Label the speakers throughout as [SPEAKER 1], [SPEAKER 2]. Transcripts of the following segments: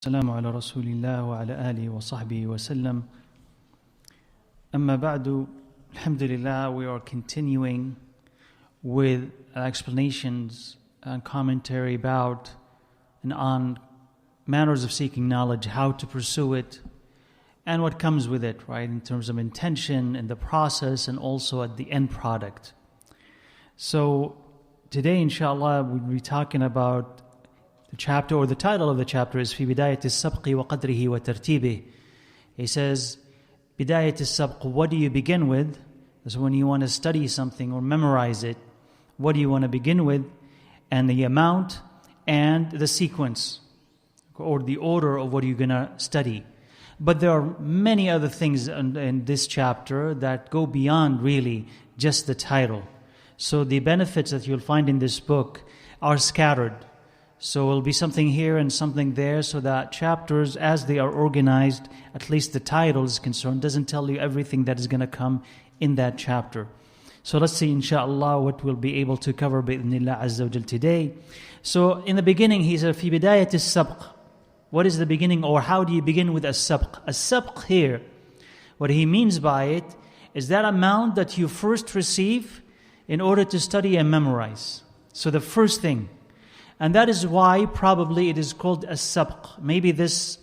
[SPEAKER 1] السلام على رسول الله وعلى آله وصحبه وسلم. أما بعد, alhamdulillah, we are continuing with explanations and commentary about and on manners of seeking knowledge, how to pursue it, and what comes with it, right, in terms of intention and the process and also at the end product. So today, inshallah, we'll be talking about the chapter, or the title of the chapter is في بداية السبق وقدره وترتيبه. He says, بداية السبق, what do you begin with? So when you want to study something or memorize it, what do you want to begin with? And the amount and the sequence, or the order of what you're going to study. But there are many other things in this chapter that go beyond really just the title. So the benefits that you'll find in this book are scattered. So it will be something here and something there, so that chapters, as they are organized, at least the title is concerned, doesn't tell you everything that is going to come in that chapter. So let's see, inshallah, what we'll be able to cover bi'idhnillah azza wa jal today. So in the beginning, he said, في بداية السبق. What is the beginning, or how do you begin with as-sabq? As-sabq here, what he means by it is that amount that you first receive in order to study and memorize. So the first thing. And that is why probably it is called as-sabq. Maybe this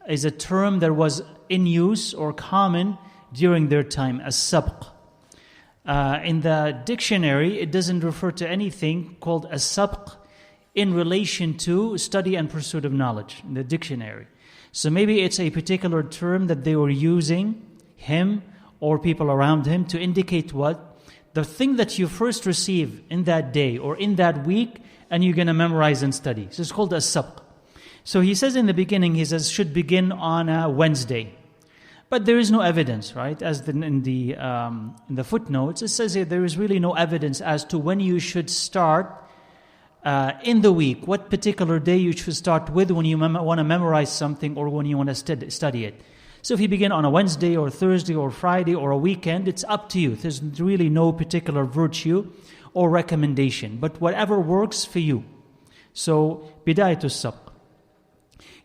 [SPEAKER 1] is a term that was in use or common during their time, as-sabq. In the dictionary, it doesn't refer to anything called as-sabq in relation to study and pursuit of knowledge in the dictionary. So maybe it's a particular term that they were using, him or people around him, to indicate what? The thing that you first receive in that day or in that week, and you're going to memorize and study. So it's called as-sabq. So he says in the beginning, he says, should begin on a Wednesday. But there is no evidence, right? As in the footnotes, it says here, there is really no evidence as to when you should start in the week, what particular day you should start with when you want to memorize something or when you want to study it. So if you begin on a Wednesday or Thursday or Friday or a weekend, it's up to you. There's really no particular virtue or recommendation, but whatever works for you. So, bidayat as-sabq.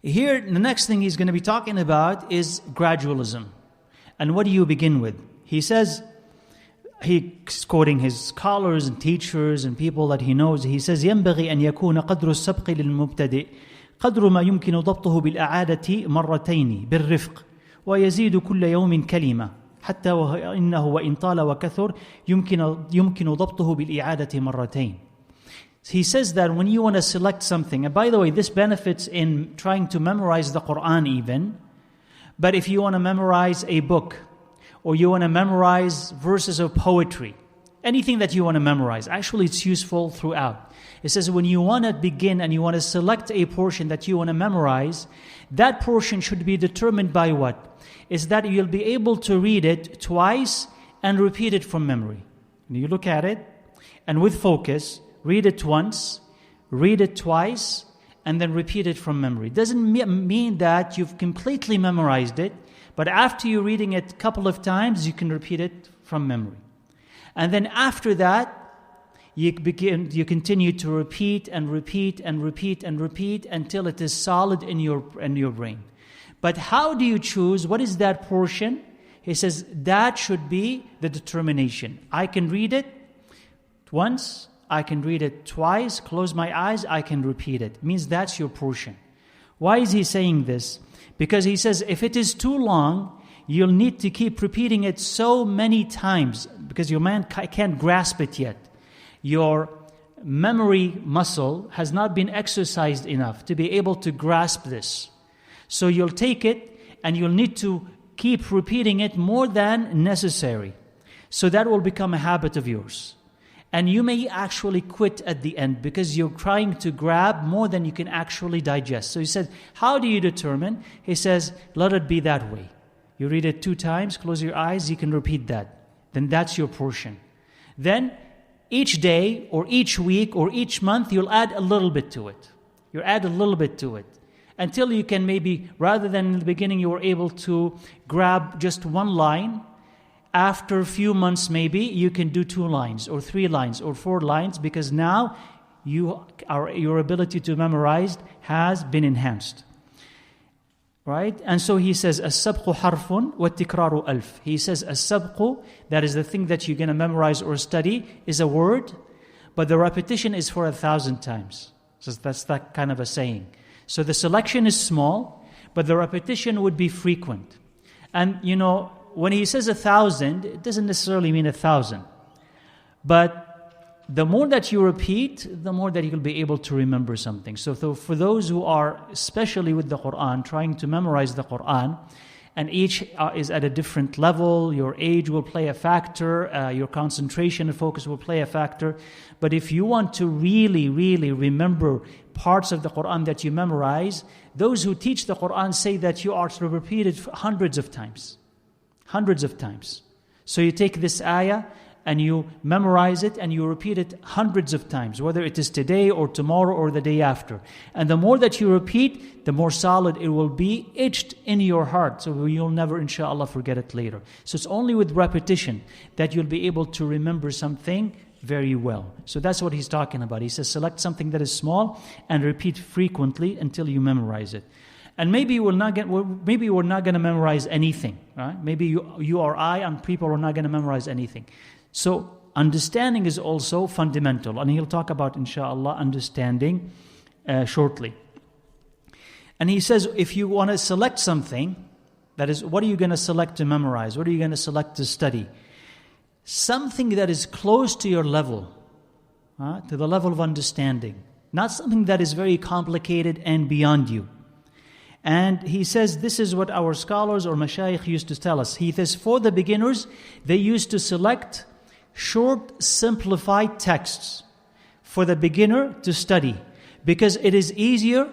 [SPEAKER 1] Here, the next thing he's going to be talking about is gradualism. And what do you begin with? He says, he's quoting his scholars and teachers and people that he knows. He says, ينبغي أن يكون قدر السبق للمبتدئ قدر ما يمكن ضبطه بالإعادة مرتين بالرفق ويزيد كل يوم كلمة حتى إنه وإن طال وكثر يمكن ضبطه بالإعادة مرتين. He says that when you want to select something, and by the way, this benefits in trying to memorize the Quran even, but if you want to memorize a book, or you want to memorize verses of poetry, anything that you want to memorize, actually it's useful throughout. It says when you want to begin and you want to select a portion that you want to memorize, that portion should be determined by what? Is that you'll be able to read it twice and repeat it from memory. And you look at it, and with focus, read it once, read it twice, and then repeat it from memory. It doesn't mean that you've completely memorized it, but after you're reading it a couple of times, you can repeat it from memory. And then after that, you continue to repeat and repeat and repeat and repeat until it is solid in your brain. But how do you choose? What is that portion? He says that should be the determination. I can read it once, I can read it twice, close my eyes, I can repeat it. It means that's your portion. Why is he saying this? Because he says if it is too long, you'll need to keep repeating it so many times because your mind can't grasp it yet. Your memory muscle has not been exercised enough to be able to grasp this. So you'll take it and you'll need to keep repeating it more than necessary. So that will become a habit of yours. And you may actually quit at the end because you're trying to grab more than you can actually digest. So he said, how do you determine? He says, let it be that way. You read it 2 times, close your eyes, you can repeat that. Then that's your portion. Then each day or each week or each month, you'll add a little bit to it. You add a little bit to it. Until you can maybe, rather than in the beginning you were able to grab just one line, after a few months maybe, you can do 2 lines or 3 lines or 4 lines because now your ability to memorize has been enhanced. Right? And so he says, السبق حرف والتكرار ألف. He says, السبق, that is the thing that you're going to memorize or study, is a word, but the repetition is for 1,000 times. So that's that kind of a saying. So the selection is small, but the repetition would be frequent. And when he says 1,000, it doesn't necessarily mean 1,000. But the more that you repeat, the more that you'll be able to remember something. So for those who are, especially with the Quran, trying to memorize the Quran, and each is at a different level, your age will play a factor, your concentration and focus will play a factor. But if you want to really, really remember parts of the Quran that you memorize, those who teach the Quran say that you are to repeat it hundreds of times. Hundreds of times. So you take this ayah, and you memorize it and you repeat it hundreds of times, whether it is today or tomorrow or the day after. And the more that you repeat, the more solid it will be, etched in your heart. So you'll never, inshallah, forget it later. So it's only with repetition that you'll be able to remember something very well. So that's what he's talking about. He says, select something that is small and repeat frequently until you memorize it. And maybe we're not going to memorize anything. Right? Maybe you or I and people are not going to memorize anything. So understanding is also fundamental, and he'll talk about, inshallah, understanding shortly. And he says, if you want to select something, that is, what are you going to select to memorize? What are you going to select to study? Something that is close to your level, to the level of understanding. Not something that is very complicated and beyond you. And he says, this is what our scholars or mashayikh used to tell us. He says, for the beginners, they used to select short, simplified texts for the beginner to study, because it is easier,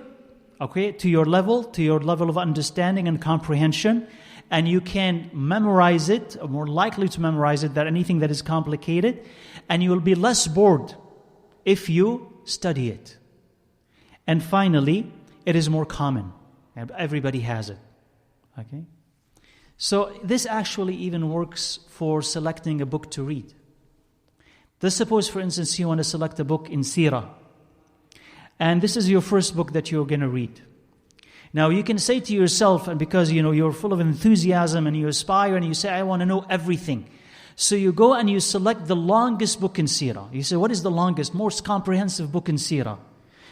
[SPEAKER 1] to your level of understanding and comprehension, and you can memorize it, or more likely to memorize it than anything that is complicated, and you will be less bored if you study it. And finally, it is more common. Everybody has it. Okay? So this actually even works for selecting a book to read. Let's suppose, for instance, you want to select a book in Seerah. And this is your first book that you're going to read. Now, you can say to yourself, and because you're full of enthusiasm and you aspire and you say, I want to know everything. So you go and you select the longest book in Seerah. You say, what is the longest, most comprehensive book in Seerah?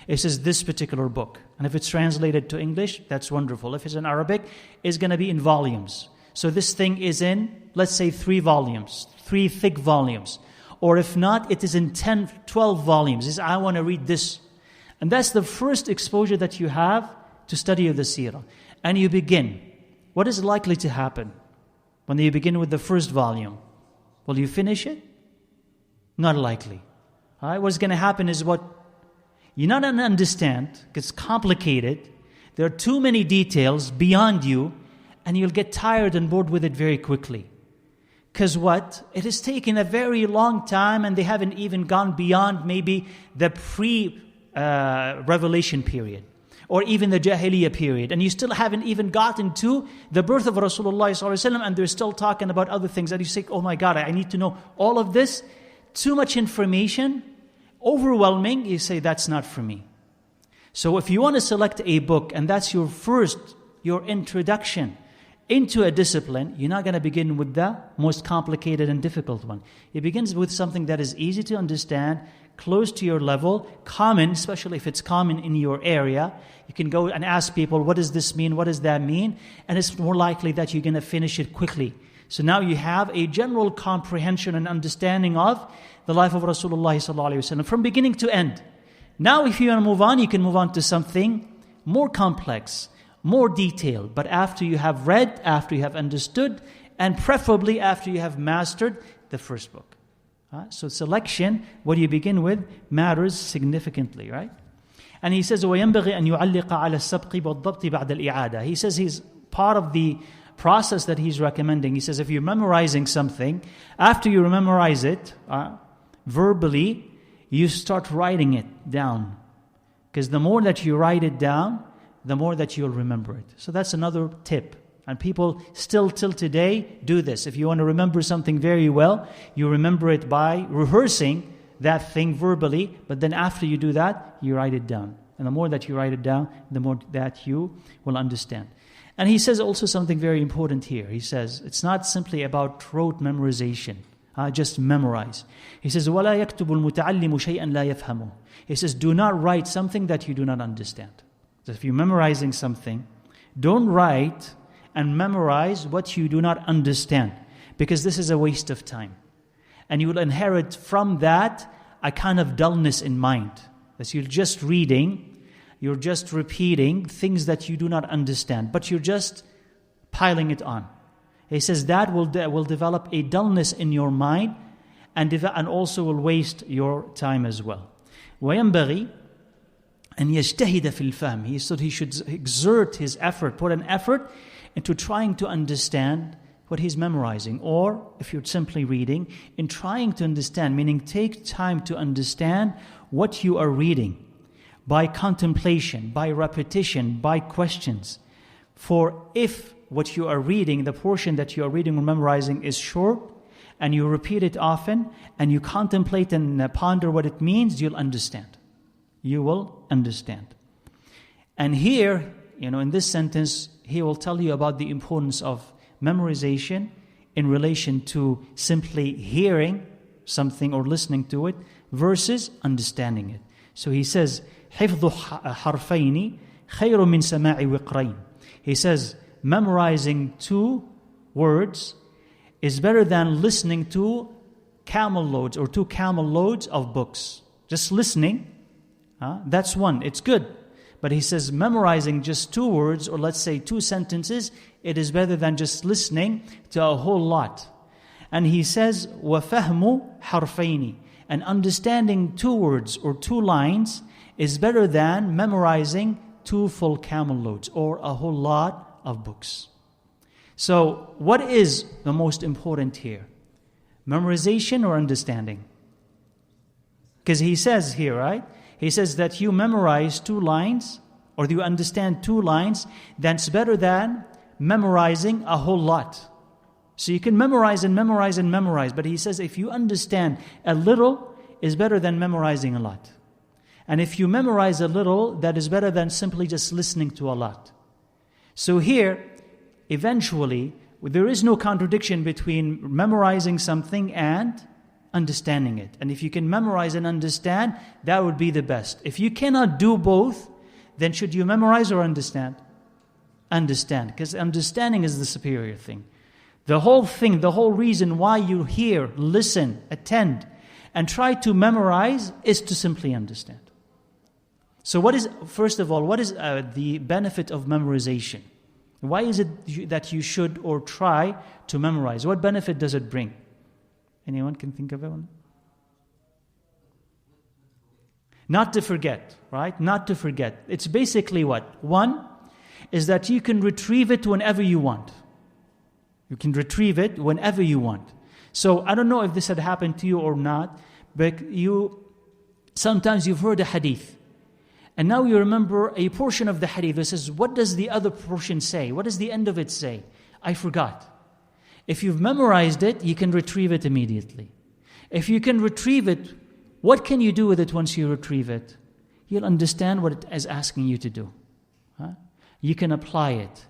[SPEAKER 1] It says this particular book. And if it's translated to English, that's wonderful. If it's in Arabic, it's going to be in volumes. So this thing is in, let's say, 3 volumes, 3 thick volumes. Or if not, it is in 10, 12 volumes. It's, I want to read this. And that's the first exposure that you have to study of the seerah. And you begin. What is likely to happen when you begin with the first volume? Will you finish it? Not likely. All right? What's going to happen is what you're not going to understand. It's complicated. There are too many details beyond you, and you'll get tired and bored with it very quickly. Because what? It has taken a very long time, and they haven't even gone beyond maybe the pre-revelation period, or even the Jahiliyyah period. And you still haven't even gotten to the birth of Rasulullah ﷺ, and they're still talking about other things. And you say, oh my God, I need to know all of this. Too much information, overwhelming. You say, that's not for me. So if you want to select a book, and that's your introduction into a discipline, you're not going to begin with the most complicated and difficult one. It begins with something that is easy to understand, close to your level, common, especially if it's common in your area. You can go and ask people, what does this mean? What does that mean? And it's more likely that you're going to finish it quickly. So now you have a general comprehension and understanding of the life of Rasulullah ﷺ from beginning to end. Now if you want to move on, you can move on to something more complex, more detailed, but after you have read, after you have understood, and preferably after you have mastered the first book. So selection, what you begin with, matters significantly, right? And he says, وَيَنْبَغِي أَنْ يُعَلِّقَ عَلَى السَّبْقِ وَالضَّبْطِ بَعْدَ الْإِعَادَةِ. He says he's part of the process that he's recommending. He says if you're memorizing something, after you memorize it, verbally, you start writing it down. Because the more that you write it down, the more that you'll remember it. So that's another tip. And people still till today do this. If you want to remember something very well, you remember it by rehearsing that thing verbally, but then after you do that, you write it down. And the more that you write it down, the more that you will understand. And he says also something very important here. He says, it's not simply about rote memorization. Just memorize. He says, وَلَا يَكْتُبُ الْمُتَعَلِّمُ شَيْئًا لَا يَفْهَمُهُ. He says, do not write something that you do not understand. So if you're memorizing something, don't write and memorize what you do not understand, because this is a waste of time. And you will inherit from that a kind of dullness in mind. That you're just reading, you're just repeating things that you do not understand, but you're just piling it on. He says that will develop a dullness in your mind and also will waste your time as well. وَيَنْبَغِي أَنْ يَجْتَهِدَ فِي الْفَهْمِ. He said he should exert his effort, put an effort into trying to understand what he's memorizing. Or, if you're simply reading, in trying to understand, meaning take time to understand what you are reading by contemplation, by repetition, by questions. For if what you are reading, the portion that you are reading or memorizing is short, and you repeat it often, and you contemplate and ponder what it means, you'll understand. You will understand. And here, in this sentence, he will tell you about the importance of memorization in relation to simply hearing something or listening to it versus understanding it. So he says, حِفْظُ حَرْفَيْنِ خَيْرٌ مِّن سَمَاعِ وِقْرَيْنِ. He says, memorizing 2 words is better than listening to camel loads or 2 camel loads of books. Just listening, that's one. It's good. But he says memorizing just 2 words, or let's say 2 sentences, it is better than just listening to a whole lot. And he says, وَفَهْمُ حَرْفَيْنِ. And understanding 2 words or 2 lines is better than memorizing 2 full camel loads or a whole lot of books. So, what is the most important here? Memorization or understanding? Because he says here, right? He says that you memorize 2 lines, or you understand 2 lines, that's better than memorizing a whole lot. So you can memorize and memorize and memorize, but he says if you understand a little, is better than memorizing a lot. And if you memorize a little, that is better than simply just listening to a lot. So here, eventually, there is no contradiction between memorizing something and understanding it. And if you can memorize and understand, that would be the best. If you cannot do both, then should you memorize or understand? Understand, because understanding is the superior thing. The whole reason why you hear, listen, attend, and try to memorize is to simply understand. So first of all, what is the benefit of memorization? Why is it that you should or try to memorize? What benefit does it bring? Anyone can think of it? Not to forget, right? Not to forget. It's basically what? One is that you can retrieve it whenever you want. You can retrieve it whenever you want. So I don't know if this had happened to you or not, but sometimes you've heard a hadith. And now you remember a portion of the hadith that says, what does the other portion say? What does the end of it say? I forgot. If you've memorized it, you can retrieve it immediately. If you can retrieve it, what can you do with it once you retrieve it? You'll understand what it is asking you to do. You can apply it.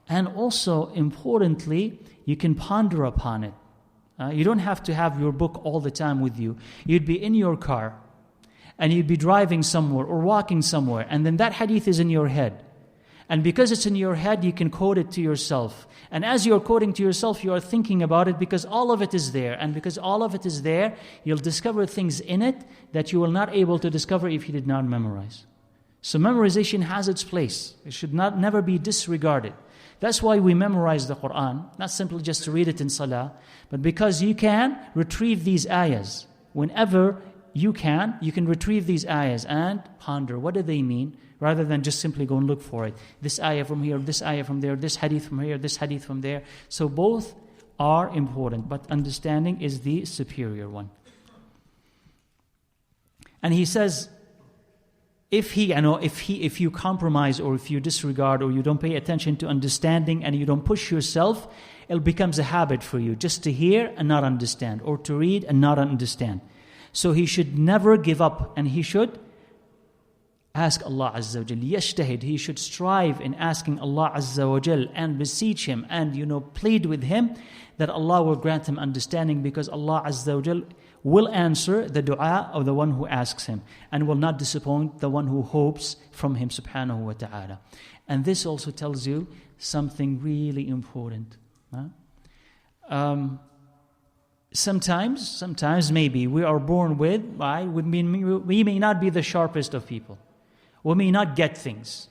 [SPEAKER 1] And also, importantly, you can ponder upon it. You don't have to have your book all the time with you. You'd be in your car, and you'd be driving somewhere or walking somewhere, and then that hadith is in your head. And because it's in your head, you can quote it to yourself. And as you're quoting to yourself, you are thinking about it because all of it is there. And because all of it is there, you'll discover things in it that you will not able to discover if you did not memorize. So memorization has its place. It should never be disregarded. That's why we memorize the Quran, not simply just to read it in salah, but because you can retrieve these ayahs. Whenever you can retrieve these ayahs and ponder, what do they mean? Rather than just simply go and look for it. This ayah from here, this ayah from there, this hadith from here, this hadith from there. So both are important, but understanding is the superior one. And he says, if you compromise or if you disregard or you don't pay attention to understanding and you don't push yourself, it becomes a habit for you just to hear and not understand, or to read and not understand. So he should never give up, and he should ask Allah Azza wa Jal. Yashtahid, he should strive in asking Allah Azza wa Jal and beseech Him and, plead with Him that Allah will grant him understanding, because Allah Azza wa Jal will answer the dua of the one who asks Him and will not disappoint the one who hopes from Him subhanahu wa ta'ala. And this also tells you something really important. Sometimes maybe we are born with, we may not be the sharpest of people. We may not get things,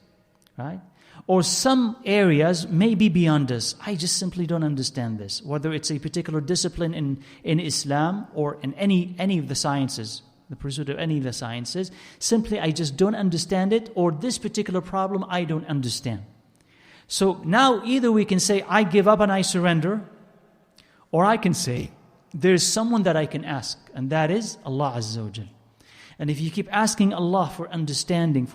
[SPEAKER 1] right? Or some areas may be beyond us. I just simply don't understand this. Whether it's a particular discipline in Islam or in any of the sciences, the pursuit of any of the sciences, simply I just don't understand it, or this particular problem I don't understand. So now either we can say, I give up and I surrender, or I can say, there's someone that I can ask, and that is Allah Azza wa Jal. And if you keep asking Allah for understanding,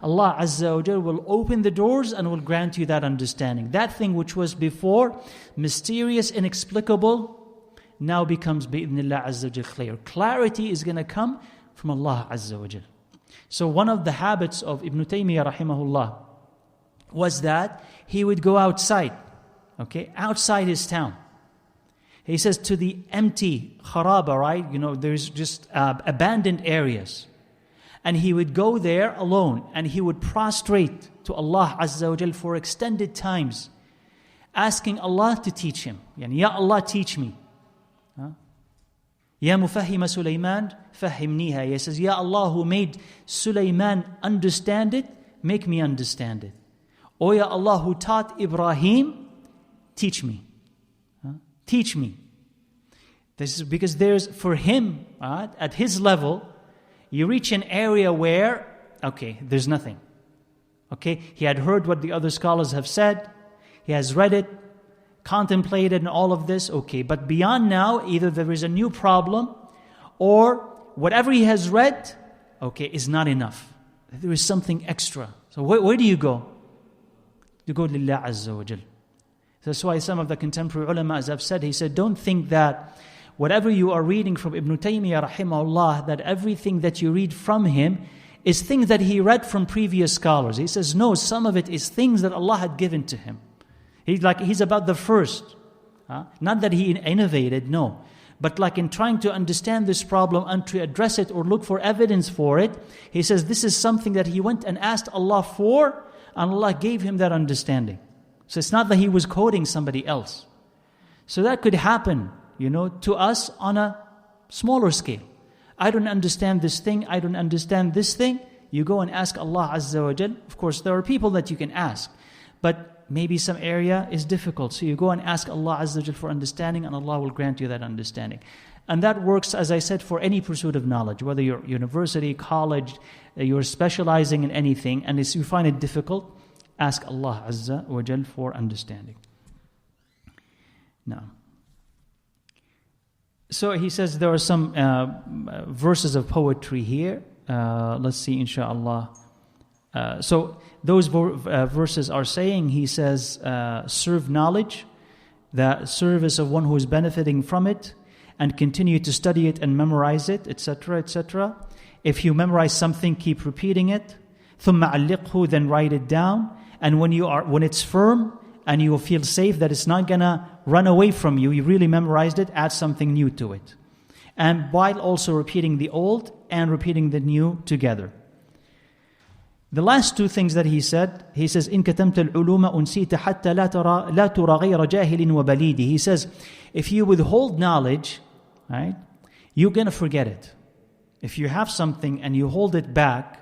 [SPEAKER 1] Allah Azza wa Jal will open the doors and will grant you that understanding. That thing which was before mysterious, inexplicable, now becomes bi'idhnillah Azza wa Jal clear. Clarity is going to come from Allah Azza wa Jal. So one of the habits of Ibn Taymiyyah rahimahullah was that he would go outside, outside his town. He says to the empty kharaba, right? There's just abandoned areas. And he would go there alone and he would prostrate to Allah Azza wa Jal for extended times, asking Allah to teach him. Ya Allah, teach me. Ya mufahima Sulaiman, fahimniha. He says, Ya Allah, who made Sulaiman understand it, make me understand it. O Ya Allah, who taught Ibrahim, teach me. Teach me. This is because for him, at his level, you reach an area where, there's nothing. He had heard what the other scholars have said. He has read it, contemplated and all of this. But beyond now, either there is a new problem or whatever he has read, is not enough. There is something extra. So where do you go? You go to Lillah Azza wa Jal. That's why some of the contemporary ulama, as I've said, he said, don't think that whatever you are reading from Ibn Taymiyyah rahimahullah, that everything that you read from him is things that he read from previous scholars. He says, no, some of it is things that Allah had given to him. He's about the first. Not that he innovated, no. But like in trying to understand this problem and to address it or look for evidence for it, he says this is something that he went and asked Allah for, and Allah gave him that understanding. So it's not that he was quoting somebody else. So that could happen, to us on a smaller scale. I don't understand this thing, I don't understand this thing. You go and ask Allah Azza wa Jal. Of course, there are people that you can ask, but maybe some area is difficult. So you go and ask Allah Azza wa Jal for understanding, and Allah will grant you that understanding. And that works, as I said, for any pursuit of knowledge, whether you're university, college, you're specializing in anything, and if you find it difficult, ask Allah Azza wa Jal for understanding. Now, so he says there are some verses of poetry here. Let's see, inshallah. So those verses are saying, he says, serve knowledge, the service of one who is benefiting from it, and continue to study it and memorize it, etc., etc. If you memorize something, keep repeating it. ثُمَّ عَلِّقْهُ, then write it down. And when it's firm and you will feel safe that it's not gonna run away from you, you really memorized it, add something new to it. And while also repeating the old and repeating the new together. The last two things that he says, إِن كَتَمْتَ الْعُلُومَ أُنْسِيتَ حَتَّى لَا تُرَى غَيْرَ جَاهِلٍ وَبَلِيدٍ. He says, if you withhold knowledge, right, you're gonna forget it. If you have something and you hold it back,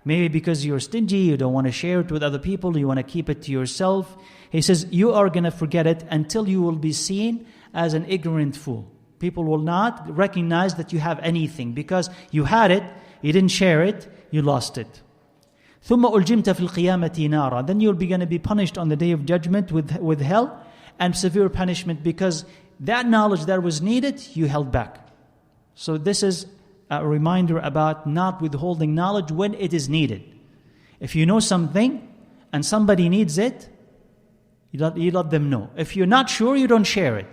[SPEAKER 1] maybe because you're stingy, you don't want to share it with other people, you want to keep it to yourself. He says, you are going to forget it until you will be seen as an ignorant fool. People will not recognize that you have anything because you had it, you didn't share it, you lost it. ثُمَّ أُلْجِمْتَ فِي الْقِيَامَةِ نَارًا. Then you'll be going to be punished on the day of judgment with hell and severe punishment because that knowledge that was needed, you held back. So this is a reminder about not withholding knowledge when it is needed. If you know something and somebody needs it, you let them know. If you're not sure, you don't share it.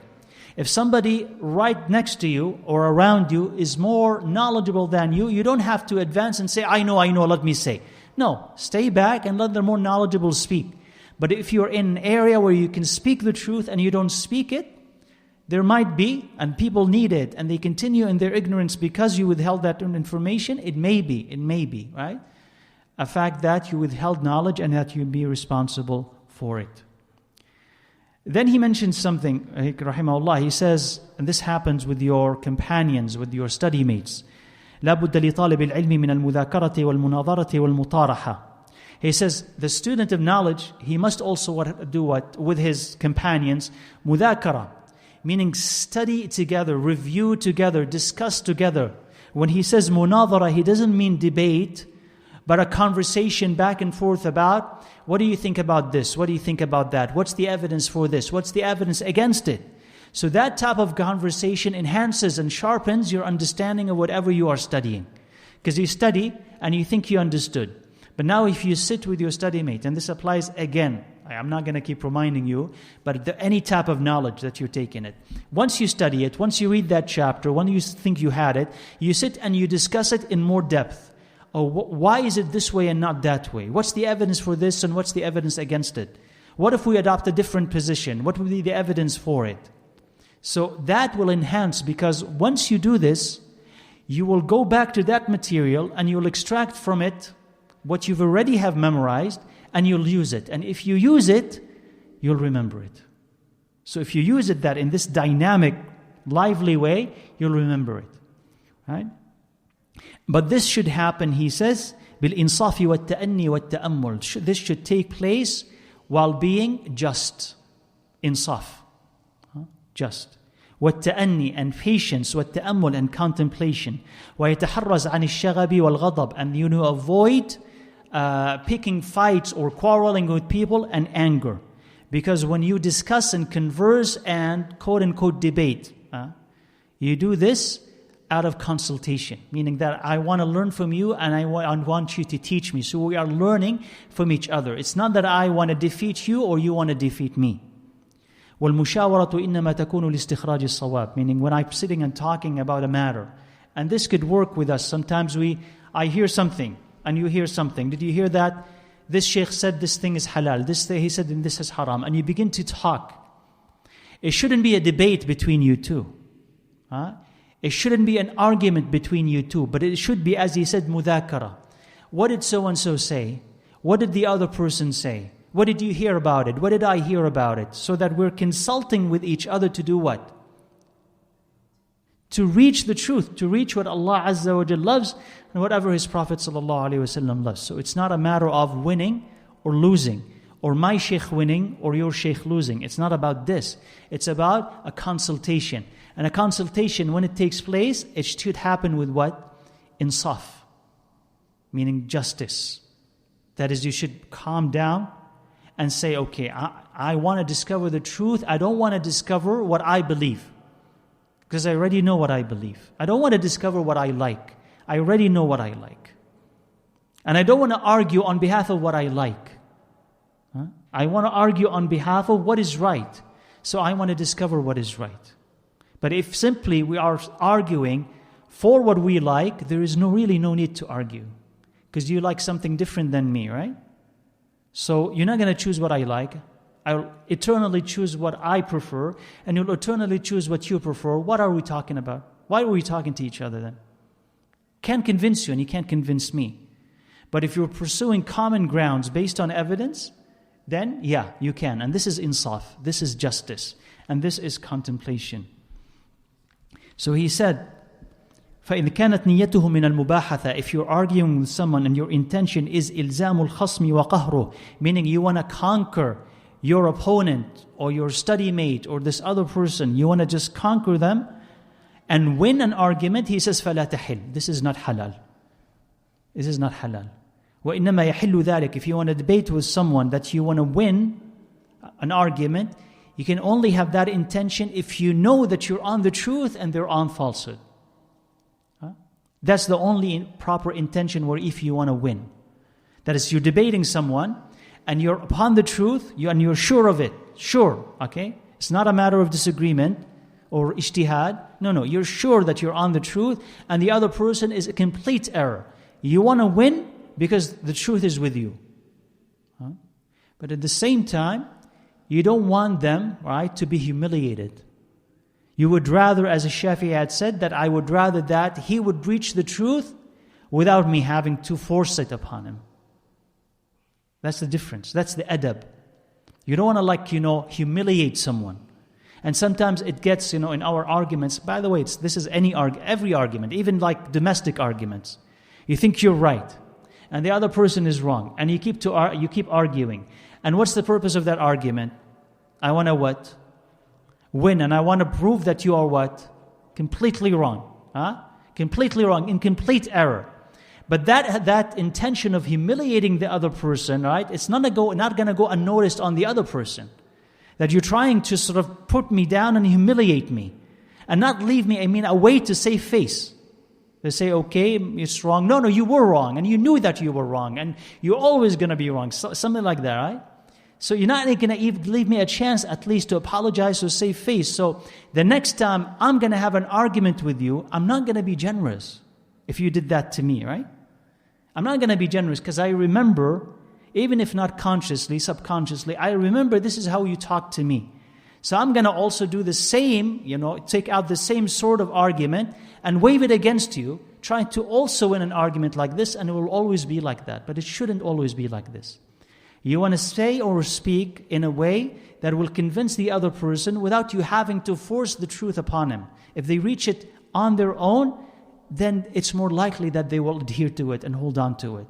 [SPEAKER 1] If somebody right next to you or around you is more knowledgeable than you, you don't have to advance and say, I know, let me say. No, stay back and let the more knowledgeable speak. But if you're in an area where you can speak the truth and you don't speak it, there might be, and people need it, and they continue in their ignorance because you withheld that information. It may be, right? A fact that you withheld knowledge and that you be responsible for it. Then he mentions something, rahimahullah, he says, and this happens with your companions, with your study mates. لا بد لطالب العلم من المذاكرة والمناظرة والمطارحة. He says, the student of knowledge, he must also do what? With his companions, مذاكرة, meaning study together, review together, discuss together. When he says munadhara, he doesn't mean debate, but a conversation back and forth about, what do you think about this? What do you think about that? What's the evidence for this? What's the evidence against it? So that type of conversation enhances and sharpens your understanding of whatever you are studying. Because you study and you think you understood. But now if you sit with your study mate, and this applies again, I'm not going to keep reminding you, but any type of knowledge that you take in it. Once you study it, once you read that chapter, when you think you had it, you sit and you discuss it in more depth. Oh, why is it this way and not that way? What's the evidence for this and what's the evidence against it? What if we adopt a different position? What would be the evidence for it? So that will enhance, because once you do this, you will go back to that material and you'll extract from it what you've already have memorized, and you'll use it. And if you use it, you'll remember it. So if you use it that in this dynamic, lively way, you'll remember it. Right? But this should happen, he says, بِالْإِنصَافِ وَالتَّأَنِّي وَالتَّأَمُّلِ. This should take place while being just. Insaf. Just. وَالتَّأَنِّي, and patience, وَالتَّأَمُّلِ, and contemplation. وَيَتَحَرَّزْ عَنِ الشَّغَبِ وَالْغَضَبِ, and you know, avoid picking fights or quarreling with people and anger. Because when you discuss and converse and quote-unquote debate, you do this out of consultation, meaning that I want to learn from you and I want you to teach me. So we are learning from each other. It's not that I want to defeat you or you want to defeat me. وَالْمُشَاوَرَةُ إِنَّمَا تَكُونُ لِاسْتِخْرَاجِ الصَّوَابِ, meaning when I'm sitting and talking about a matter, and this could work with us. Sometimes I hear something and you hear something. Did you hear that? This sheikh said this thing is halal. This thing he said and this is haram. And you begin to talk. It shouldn't be a debate between you two. It shouldn't be an argument between you two, but it should be, as he said, mudhakara. What did so-and-so say? What did the other person say? What did you hear about it? What did I hear about it? So that we're consulting with each other to do what? To reach the truth, to reach what Allah Azza wa Jalla loves and whatever His Prophet Sallallahu Alaihi Wasallam loves. So it's not a matter of winning or losing, or my sheikh winning or your sheikh losing. It's not about this. It's about a consultation. And a consultation, when it takes place, it should happen with what? Insaf, meaning justice. That is, you should calm down and say, okay, I want to discover the truth. I don't want to discover what I believe, because I already know what I believe. I don't want to discover what I like. I already know what I like. And I don't want to argue on behalf of what I like. I want to argue on behalf of what is right. So I want to discover what is right. But if simply we are arguing for what we like, there is really no need to argue. Because you like something different than me, right? So you're not going to choose what I like. I'll eternally choose what I prefer, and you'll eternally choose what you prefer. What are we talking about? Why are we talking to each other then? Can't convince you and you can't convince me. But if you're pursuing common grounds based on evidence, then yeah, you can. And this is insaf, this is justice, and this is contemplation. So he said, فَإِذْ كَانَتْ نِيَّتُهُ مِنَ الْمُبَاحَةِ, if you're arguing with someone and your intention is إِلْزَامُ الْخَصْمِ وَقَهْرُهُ, meaning you want to conquer your opponent or your study mate or this other person, you want to just conquer them and win an argument, he says, فَلَا تَحِلْ, this is not halal. This is not halal. وَإِنَّمَا يَحِلُّ ذَلِكَ, if you want to debate with someone that you want to win an argument, you can only have that intention if you know that you're on the truth and they're on falsehood. That's the only proper intention, where if you want to win. That is, you're debating someone and you're upon the truth and you're sure of it. Sure, okay? It's not a matter of disagreement or ijtihad. No, you're sure that you're on the truth and the other person is a complete error. You want to win because the truth is with you. But at the same time, you don't want them, right, to be humiliated. You would rather, as Shafi'i had said, that I would rather that he would reach the truth without me having to force it upon him. That's the difference. That's the adab. You don't want to humiliate someone. And sometimes it gets, in our arguments, by the way, this is every argument, even like domestic arguments. You think you're right, and the other person is wrong, and you keep arguing. And what's the purpose of that argument? I want to what? Win, and I want to prove that you are what? Completely wrong. Completely wrong, in complete error. But that intention of humiliating the other person, right? It's not going to go unnoticed on the other person. That you're trying to sort of put me down and humiliate me, and not leave me, a way to save face. They say, okay, it's wrong. No, you were wrong, and you knew that you were wrong, and you're always going to be wrong. Something like that, right? So you're not going to even leave me a chance at least to apologize or save face. So the next time I'm going to have an argument with you, I'm not going to be generous if you did that to me, right? I'm not going to be generous because I remember, even if not consciously, subconsciously, I remember this is how you talk to me. So I'm going to also do the same, take out the same sort of argument and wave it against you, trying to also win an argument like this, and it will always be like that. But it shouldn't always be like this. You want to say or speak in a way that will convince the other person without you having to force the truth upon him. If they reach it on their own, then it's more likely that they will adhere to it and hold on to it.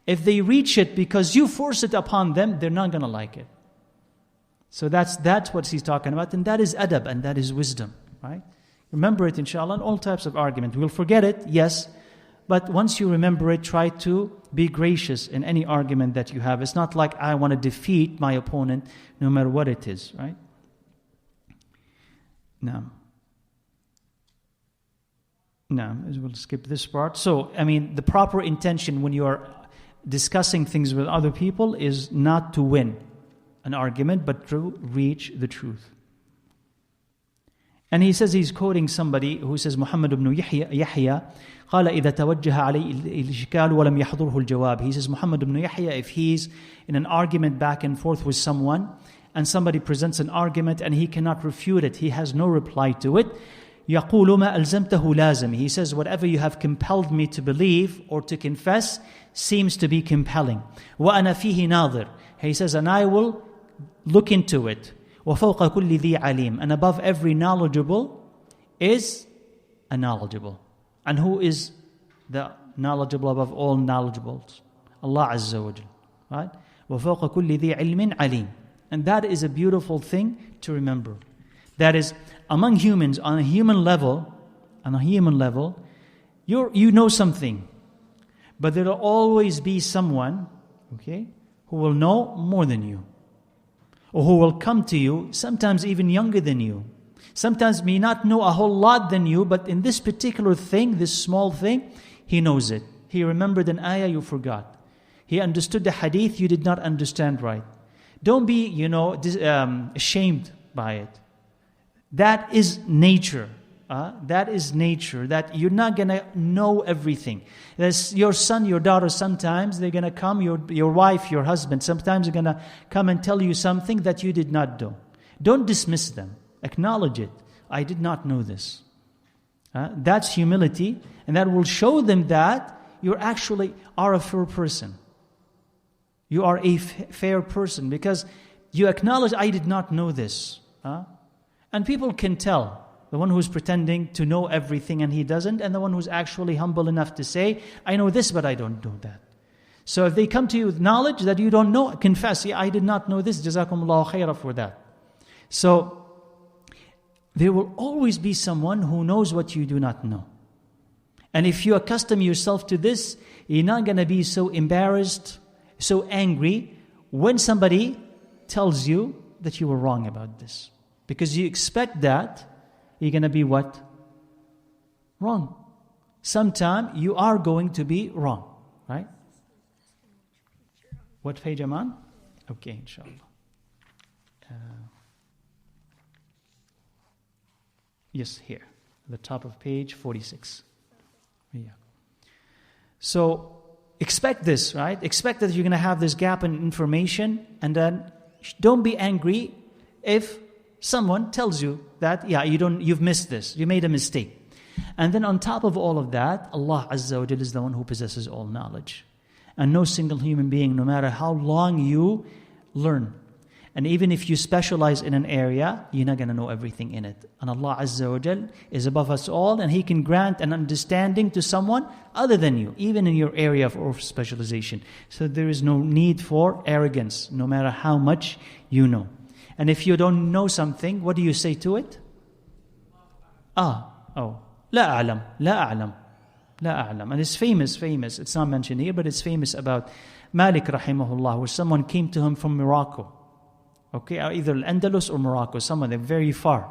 [SPEAKER 1] If they reach it because you force it upon them, they're not going to like it. So that's what he's talking about, and that is adab, and that is wisdom, right? Remember it, inshallah, in all types of argument. We'll forget it, yes, but once you remember it, try to be gracious in any argument that you have. It's not like I want to defeat my opponent no matter what it is, right? Now, we'll skip this part. So, the proper intention when you are discussing things with other people is not to win an argument, but to reach the truth. And he says, he's quoting somebody who says, Muhammad ibn Yahya, قال إذا توجه عليه الإشكال ولم يحضره الجواب. He says, Muhammad ibn Yahya, if he's in an argument back and forth with someone, and somebody presents an argument and he cannot refute it, he has no reply to it, يقول ما ألزمته لازم. He says, whatever you have compelled me to believe or to confess seems to be compelling. وأنا فيه ناظر. He says, and I will look into it. وفوق كل ذي عليم. And above every knowledgeable is a knowledgeable. And who is the knowledgeable above all knowledgeables? Allah Azza wa Jal. Right? وفوق كل ذي علم عليم. And that is a beautiful thing to remember. That is, among humans, on a human level, you know something. But there will always be someone, who will know more than you. Or who will come to you, sometimes even younger than you. Sometimes may not know a whole lot than you, but in this particular thing, this small thing, he knows it. He remembered an ayah you forgot. He understood the hadith you did not understand right. Don't be, ashamed by it. That is nature. That is nature. That you're not going to know everything. There's your son, your daughter, sometimes they're going to come, your wife, your husband, sometimes they're going to come and tell you something that you did not know. Don't dismiss them. Acknowledge it. I did not know this. That's humility, and that will show them that you actually are a fair person. You are a fair person because you acknowledge, I did not know this. And people can tell. The one who's pretending to know everything and he doesn't, and the one who's actually humble enough to say, I know this, but I don't know that. So if they come to you with knowledge that you don't know, confess, I did not know this, jazakumullahu khairah for that. So there will always be someone who knows what you do not know. And if you accustom yourself to this, you're not going to be so embarrassed, so angry when somebody tells you that you were wrong about this. Because you expect that you're going to be what? Wrong. Sometime you are going to be wrong, right? What page am I on? Okay, inshallah. Yes, here. The top of page 46. Yeah. So expect this, right? Expect that you're going to have this gap in information, and then don't be angry if someone tells you that, you've missed this, you made a mistake. And then on top of all of that, Allah Azza wa Jalla is the one who possesses all knowledge. And no single human being, no matter how long you learn, and even if you specialize in an area, you're not going to know everything in it. And Allah Azza wa Jal is above us all, and He can grant an understanding to someone other than you, even in your area of specialization. So there is no need for arrogance, no matter how much you know. And if you don't know something, what do you say to it? La a'lam, la a'lam, la a'lam. And it's famous. It's not mentioned here, but it's famous about Malik rahimahullah, where someone came to him from Morocco. Okay, either Al-Andalus or Morocco, somewhere they're very far.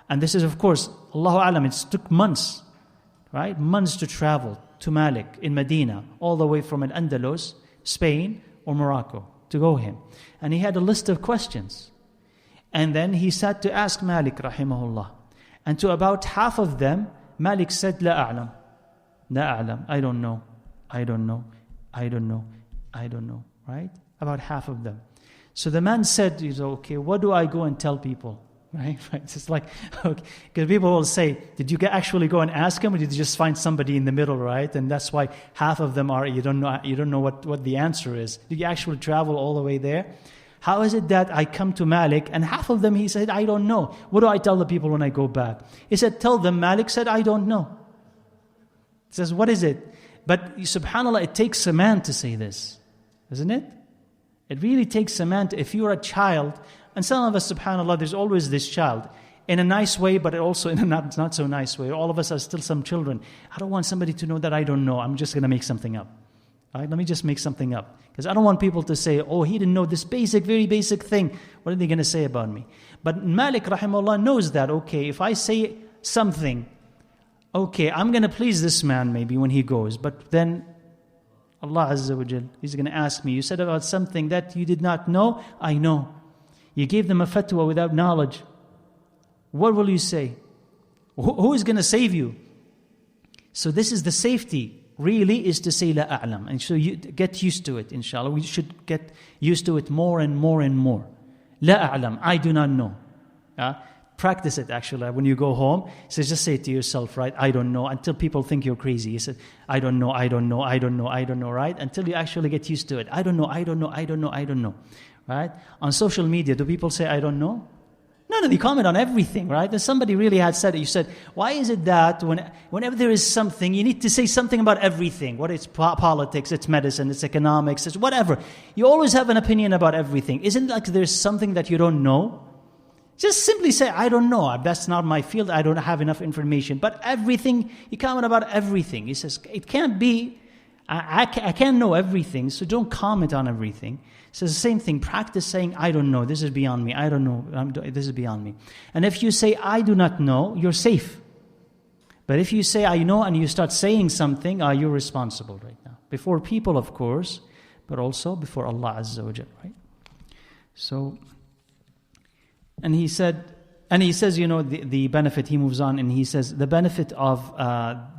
[SPEAKER 1] And this is, of course, Allahu Alam, it took months, right? Months to travel to Malik in Medina, all the way from Al-Andalus, Spain, or Morocco, to go him. And he had a list of questions. And then he sat to ask Malik, rahimahullah. And to about half of them, Malik said, La a'lam, la a'lam, I don't know, right? About half of them. So the man said, okay, what do I go and tell people? Right? It's like, okay, because people will say, did you actually go and ask him, or did you just find somebody in the middle, right? And that's why half of them are, you don't know what the answer is. Did you actually travel all the way there? How is it that I come to Malik, and half of them, he said, I don't know. What do I tell the people when I go back? He said, tell them. Malik said, I don't know. He says, what is it? But subhanAllah, it takes a man to say this, isn't it? It really takes a man to, if you're a child, and some of us, subhanAllah, there's always this child, in a nice way, but also in a not so nice way. All of us are still some children. I don't want somebody to know that I don't know. I'm just going to make something up. Right? Let me just make something up. Because I don't want people to say, oh, he didn't know this very basic thing. What are they going to say about me? But Malik, rahimahullah, knows that, okay, if I say something, okay, I'm going to please this man maybe when he goes, but then Allah Azza wa Jal, He's going to ask me, you said about something that you did not know, I know. You gave them a fatwa without knowledge. What will you say? Who is going to save you? So this is the safety, really, is to say la a'lam. And so you get used to it, inshallah. We should get used to it more and more and more. La a'lam, I do not know. Practice it, actually. When you go home, so just say it to yourself, right? I don't know, until people think you're crazy. You said, I don't know, right? Until you actually get used to it. I don't know. Right? On social media, do people say, I don't know? No, they comment on everything, right? And somebody really had said it. You said, why is it that whenever there is something, you need to say something about everything? What it's politics, it's medicine, it's economics, it's whatever. You always have an opinion about everything. Isn't it like there's something that you don't know? Just simply say, I don't know. That's not my field. I don't have enough information. But everything, you comment about everything. He says, it can't be, I can't know everything, so don't comment on everything. So it's the same thing. Practice saying, I don't know. This is beyond me. I don't know. This is beyond me. And if you say, I do not know, you're safe. But if you say, I know, and you start saying something, you're responsible right now. Before people, of course, but also before Allah Azza wa Jal, right? So, and he says, the benefit, he moves on, and he says, the benefit of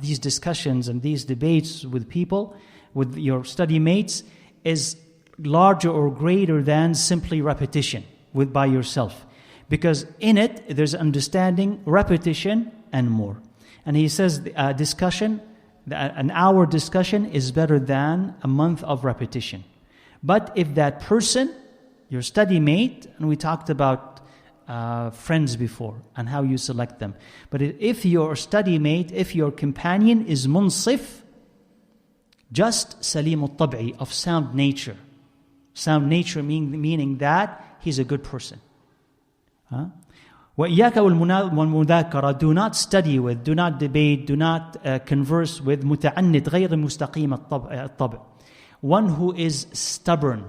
[SPEAKER 1] these discussions and these debates with people, with your study mates, is larger or greater than simply repetition by yourself. Because in it, there's understanding, repetition, and more. And he says, an hour discussion is better than a month of repetition. But if that person, your study mate, and we talked about friends before and how you select them. But if your study mate, if your companion is munsif, just salim al-tab'i, of sound nature. Sound nature meaning that he's a good person. وَإِيَّاكَ وَالْمُذَاكَرَةِ, do not study with, do not debate, do not converse with مُتَعَنِّدْ غَيْرِ مُسْتَقِيمَ الطَّبْعِ, one who is stubborn,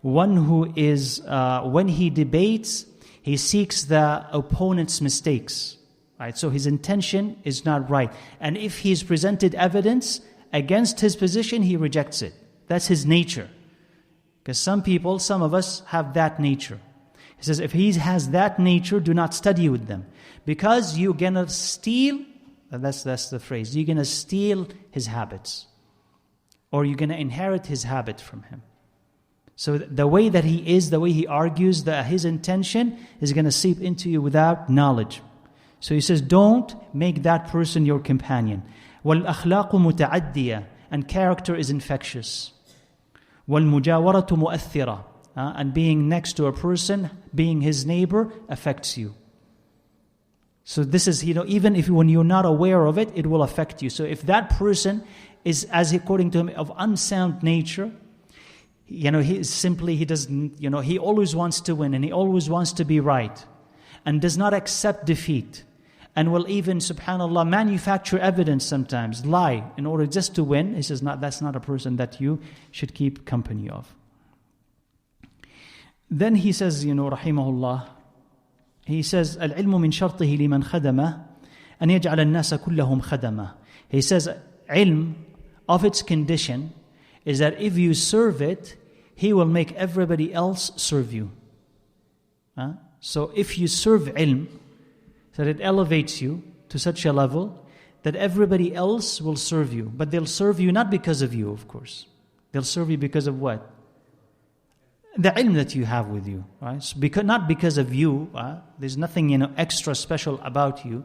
[SPEAKER 1] one who is, when he debates, he seeks the opponent's mistakes. Right? So his intention is not right. And if he's presented evidence against his position, he rejects it. That's his nature. Because some of us have that nature. He says, if he has that nature, do not study with them. Because you're going to steal, that's the phrase, you're going to steal his habits. Or you're going to inherit his habit from him. So the way that he is, the way he argues, his intention is going to seep into you without knowledge. So he says, don't make that person your companion. وَالْأَخْلَاقُ مُتَعَدِّيَةٌ, and character is infectious. وَالْمُجَاوَرَةُ مُؤَثِّرَةٌ, and being next to a person, being his neighbor, affects you. So this is, even if when you're not aware of it, it will affect you. So if that person is, as according to him, of unsound nature, he doesn't, he always wants to win and he always wants to be right and does not accept defeat and will even, subhanAllah, manufacture evidence sometimes, lie in order just to win. He says, that's not a person that you should keep company of. Then he says, rahimahullah, he says, العلم من شرطه لمن خدمه أن يجعل الناس كلهم خدمه. He says, ilm of its condition is that if you serve it, he will make everybody else serve you. So if you serve ilm, that it elevates you to such a level that everybody else will serve you. But they'll serve you not because of you, of course. They'll serve you because of what? The ilm that you have with you. Right? So not because of you. There's nothing extra special about you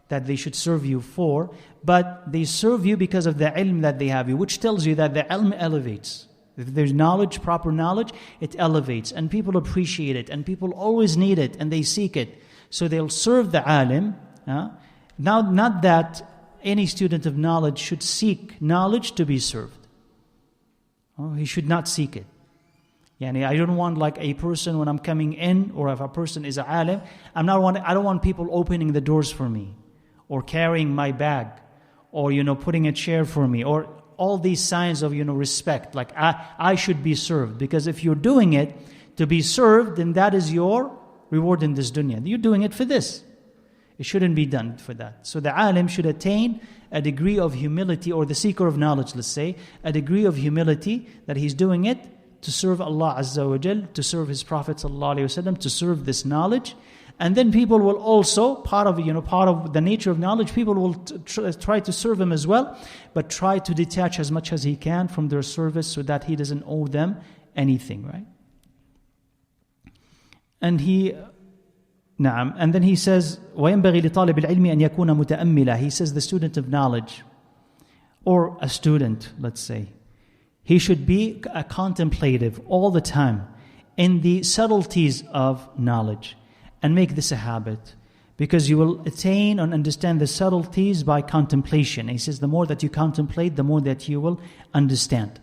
[SPEAKER 1] that they should serve you for, but they serve you because of the ilm that they have you, which tells you that the ilm elevates. If there's knowledge, proper knowledge, it elevates, and people appreciate it, and people always need it, and they seek it. So they'll serve the alim. Now, not that any student of knowledge should seek knowledge to be served. He should not seek it. I don't want like a person when I'm coming in, or if a person is a alim, I don't want people opening the doors for me, or carrying my bag, or putting a chair for me, or all these signs of respect. Like I should be served, because if you're doing it to be served, then that is your reward in this dunya. You're doing it for this. It shouldn't be done for that. So the alim should attain a degree of humility, or the seeker of knowledge, let's say, a degree of humility that he's doing it to serve Allah Azza wa Jal, to serve His Prophet Sallallahu Alaihi Wasallam, to serve this knowledge. And then people will also, part of the nature of knowledge, people will try to serve him as well, but try to detach as much as he can from their service so that he doesn't owe them anything, right? And then he says, وَيَنْبَغِي لِطَالِبِ الْعِلْمِ أَنْ يَكُونَ مُتَأَمِّلًا. He says the student of knowledge, or a student, let's say, he should be contemplative all the time in the subtleties of knowledge. And make this a habit, because you will attain and understand the subtleties by contemplation. And he says the more that you contemplate, the more that you will understand.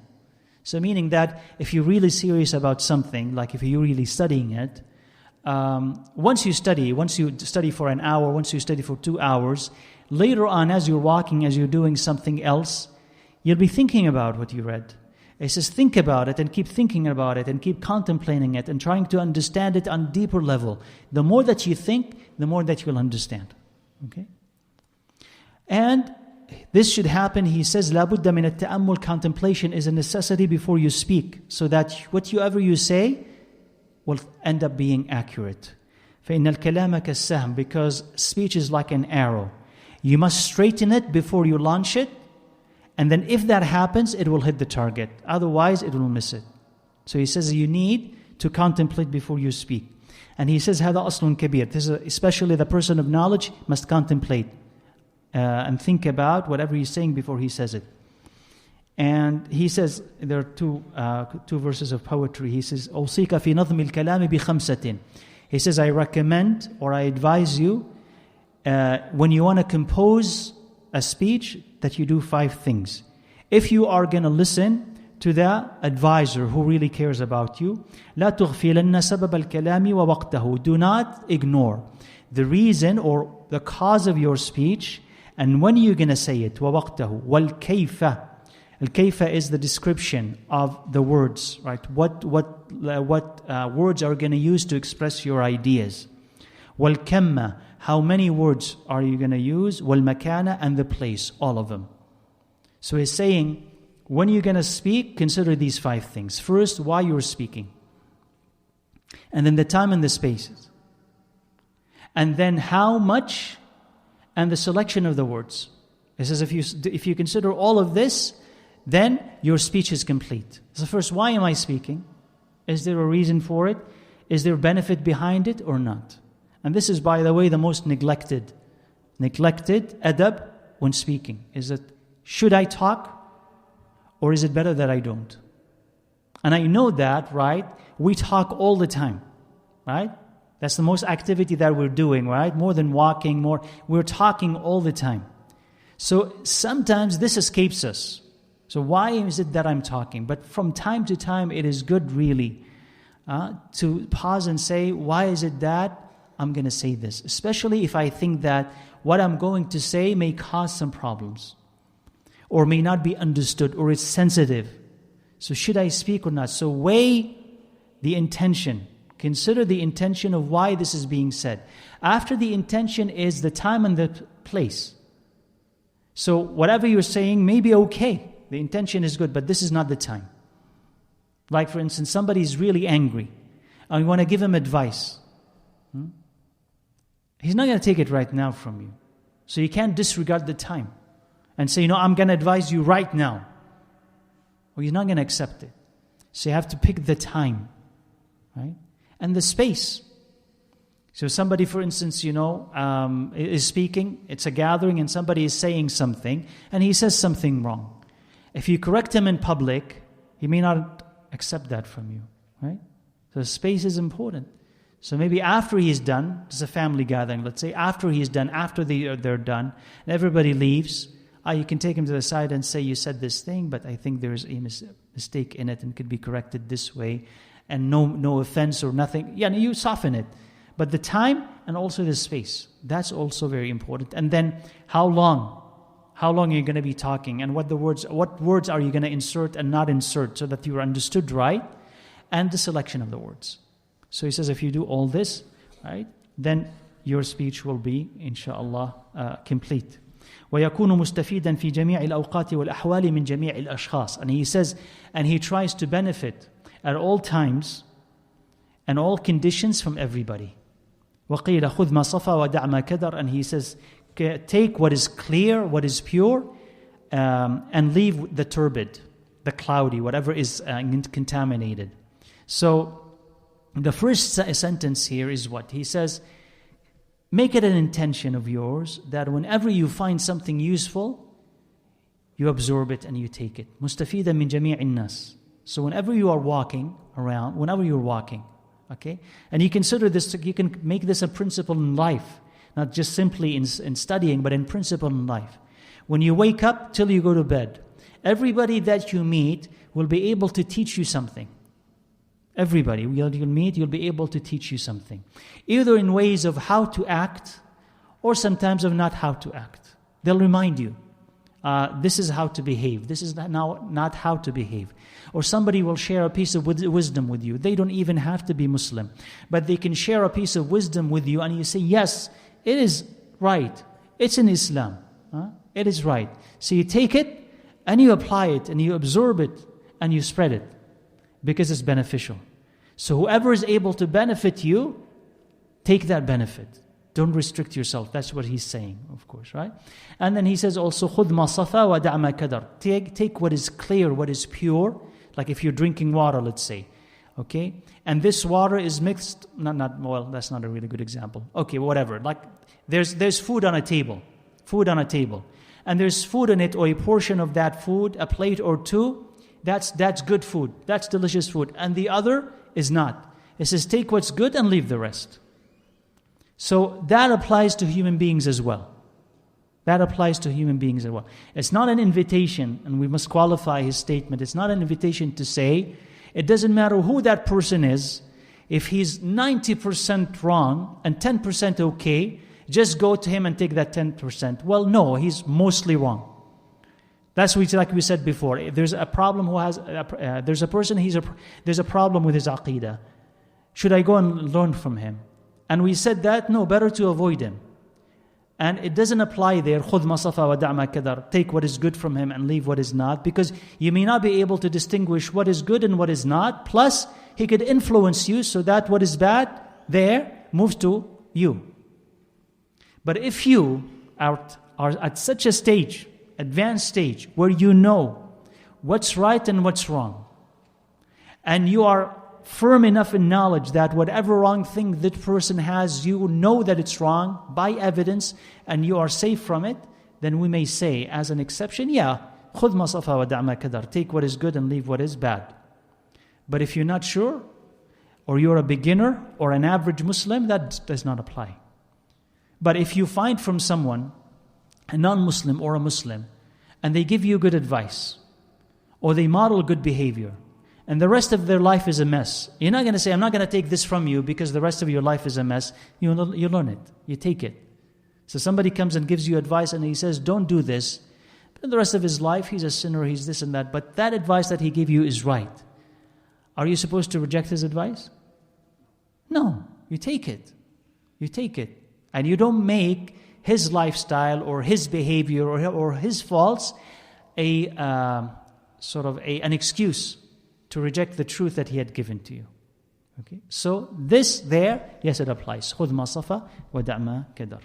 [SPEAKER 1] So meaning that if you're really serious about something, like if you're really studying it, once you study for an hour, once you study for 2 hours, later on as you're walking, as you're doing something else, you'll be thinking about what you read. He says, think about it and keep thinking about it and keep contemplating it and trying to understand it on a deeper level. The more that you think, the more that you'll understand. Okay? And this should happen, he says, لَا بُدَّ مِنَ التَّأَمُّلِ. Contemplation is a necessity before you speak, so that whatever you say will end up being accurate. فَإِنَّ الْكَلَامَ كَالسَّهْمِ. Because speech is like an arrow. You must straighten it before you launch it. And then if that happens, it will hit the target. Otherwise, it will miss it. So he says you need to contemplate before you speak. And he says, هذا أصل كبير. This is especially the person of knowledge must contemplate and think about whatever he's saying before he says it. And he says, there are two verses of poetry. He says, أوصيك في نظم الكلام بخمسة. He says, I recommend or I advise you when you want to compose a speech, that you do 5 things. If you are going to listen to the advisor who really cares about you, لا تغفلن سبب الكلام ووقته. Do not ignore the reason or the cause of your speech and when you're going to say it. ووقته والكيف. Al-kayfa is the description of the words, right? What words are going to use to express your ideas. Wal-kamma. How many words are you going to use? Wal-makana, and the place, all of them. So he's saying, when you're going to speak, consider these 5 things. First, why you're speaking. and then the time and the spaces, and then how much, and the selection of the words. It says if you consider all of this, then your speech is complete. So first, why am I speaking? Is there a reason for it? Is there benefit behind it or not? And this is, by the way, the most neglected adab when speaking. Is it, should I talk, or is it better that I don't? And I know that, right? We talk all the time, right? That's the most activity that we're doing, right? More than walking, we're talking all the time. So sometimes this escapes us. So why is it that I'm talking? But from time to time, it is good really to pause and say, why is it that I'm going to say this? Especially if I think that what I'm going to say may cause some problems, or may not be understood, or it's sensitive. So should I speak or not? So weigh the intention. Consider the intention of why this is being said. After the intention is the time and the place. So whatever you're saying may be okay. The intention is good, but this is not the time. Like for instance, somebody is really angry, and you want to give him advice. He's not going to take it right now from you. So you can't disregard the time and say, I'm going to advise you right now. Well, he's not going to accept it. So you have to pick the time, right? And the space. So somebody, for instance, is speaking, it's a gathering, and somebody is saying something, and he says something wrong. If you correct him in public, he may not accept that from you, right? So space is important. So maybe after he's done, there's a family gathering, let's say, after he's done, after they're done, and everybody leaves, you can take him to the side and say, you said this thing, but I think there's a mistake in it and could be corrected this way, and no offense or nothing. Yeah, you soften it. But the time and also the space, that's also very important. And then how long? How long are you going to be talking? And what words are you going to insert and not insert so that you're understood right? And the selection of the words. So he says, if you do all this, right, then your speech will be, inshallah, complete. وَيَكُونُ مُسْتَفِيدًا فِي جَمِيعِ الْأَوْقَاتِ وَالْأَحْوَالِ مِنْ جَمِيعِ الْأَشْخَاصِ. And he says, and he tries to benefit at all times and all conditions from everybody. وَقِيلَ خُذْ مَا صَفَى وَدَعْ مَا كَدَرَ. And he says, take what is clear, what is pure, and leave the turbid, the cloudy, whatever is contaminated. So the first sentence here is what? He says, make it an intention of yours that whenever you find something useful, you absorb it and you take it. مُسْتَفِيدًا مِنْ جَمِيعِ النَّاسِ. So whenever you are walking around, whenever you're walking, okay? And you consider this, you can make this a principle in life, not just simply in studying, but in principle in life. When you wake up till you go to bed, everybody that you meet will be able to teach you something. Everybody you'll meet, you'll be able to teach you something. Either in ways of how to act, or sometimes of not how to act. They'll remind you, this is how to behave. This is not how to behave. Or somebody will share a piece of wisdom with you. They don't even have to be Muslim. But they can share a piece of wisdom with you, and you say, yes, it is right. It's in Islam. It is right. So you take it, and you apply it, and you absorb it, and you spread it. Because it's beneficial. So whoever is able to benefit you, take that benefit. Don't restrict yourself. That's what he's saying, of course, right? And then he says also, خُذْ مَا صَفَى وَدَعْ مَا كَدَرَ. Take what is clear, what is pure, like if you're drinking water, let's say, okay? And this water is mixed, well, that's not a really good example. Okay, whatever. Like there's food on a table, and there's food in it, or a portion of that food, a plate or two. That's good food. That's delicious food. And the other is not. It says, take what's good and leave the rest. So that applies to human beings as well. It's not an invitation, and we must qualify his statement. It's not an invitation to say, it doesn't matter who that person is, if he's 90% wrong and 10% okay, just go to him and take that 10%. Well, no, he's mostly wrong. That's like we said before. If there's a problem there's a person, there's a problem with his aqeedah. Should I go and learn from him? And we said that, no, better to avoid him. And it doesn't apply there, خُذْ مَا صَفَى وَدَعْ مَا كَدَرَ. Take what is good from him and leave what is not, because you may not be able to distinguish what is good and what is not, plus he could influence you so that what is bad there moves to you. But if you are at such a stage, advanced stage, where you know what's right and what's wrong, and you are firm enough in knowledge that whatever wrong thing that person has, you know that it's wrong by evidence, and you are safe from it, then we may say, as an exception, yeah, خُذْ مَا صَفَى وَدَعْ مَا كَدَرْ, take what is good and leave what is bad. But if you're not sure, or you're a beginner or an average Muslim, that does not apply. But if you find from someone, a non-Muslim or a Muslim, and they give you good advice, or they model good behavior, and the rest of their life is a mess, you're not going to say, I'm not going to take this from you because the rest of your life is a mess. You learn it. You take it. So somebody comes and gives you advice and he says, don't do this. But the rest of his life, he's a sinner, he's this and that. But that advice that he gave you is right. Are you supposed to reject his advice? No. You take it. You take it. And you don't make his lifestyle or his behavior or his faults an excuse to reject the truth that he had given to you. Okay? So this there, yes, it applies. خُذْ مَا صَفَى وَدَعْ مَا كَدَرْ.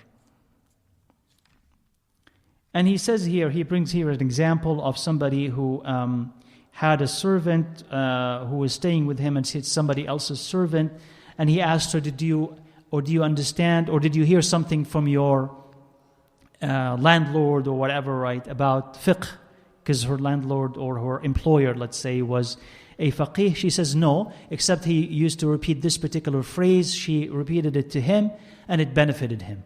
[SPEAKER 1] And he says here, he brings here an example of somebody who had a servant who was staying with him, and it's somebody else's servant, and he asked her, do you understand, or did you hear something from your landlord or whatever, right, about fiqh? Because her landlord or her employer, let's say, was a faqih. She says no, except he used to repeat this particular phrase. She repeated it to him, and it benefited him.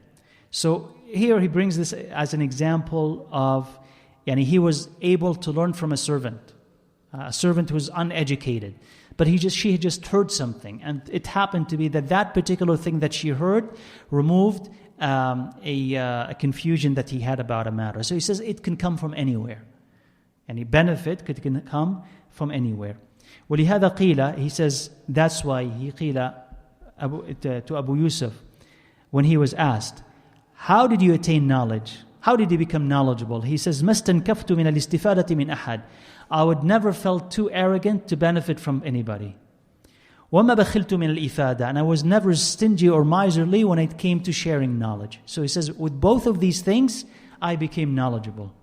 [SPEAKER 1] So here he brings this as an example of, he was able to learn from a servant who was uneducated. But she had just heard something, and it happened to be that particular thing that she heard removed a confusion that he had about a matter. So he says it can come from anywhere. Any benefit can come from anywhere. وَلِهَذَا قِيلَ, he says, that's why he قِيلَ to Abu Yusuf, when he was asked, how did you attain knowledge? How did you become knowledgeable? He says, مَسْتَنْكَفْتُ مِنَ الْإِسْتِفَادَةِ مِنْ أَحَدٍ. I would never felt too arrogant to benefit from anybody. وَمَا بَخِلْتُ مِنَ الْإِفَادَةِ. And I was never stingy or miserly when it came to sharing knowledge. So he says, with both of these things, I became knowledgeable.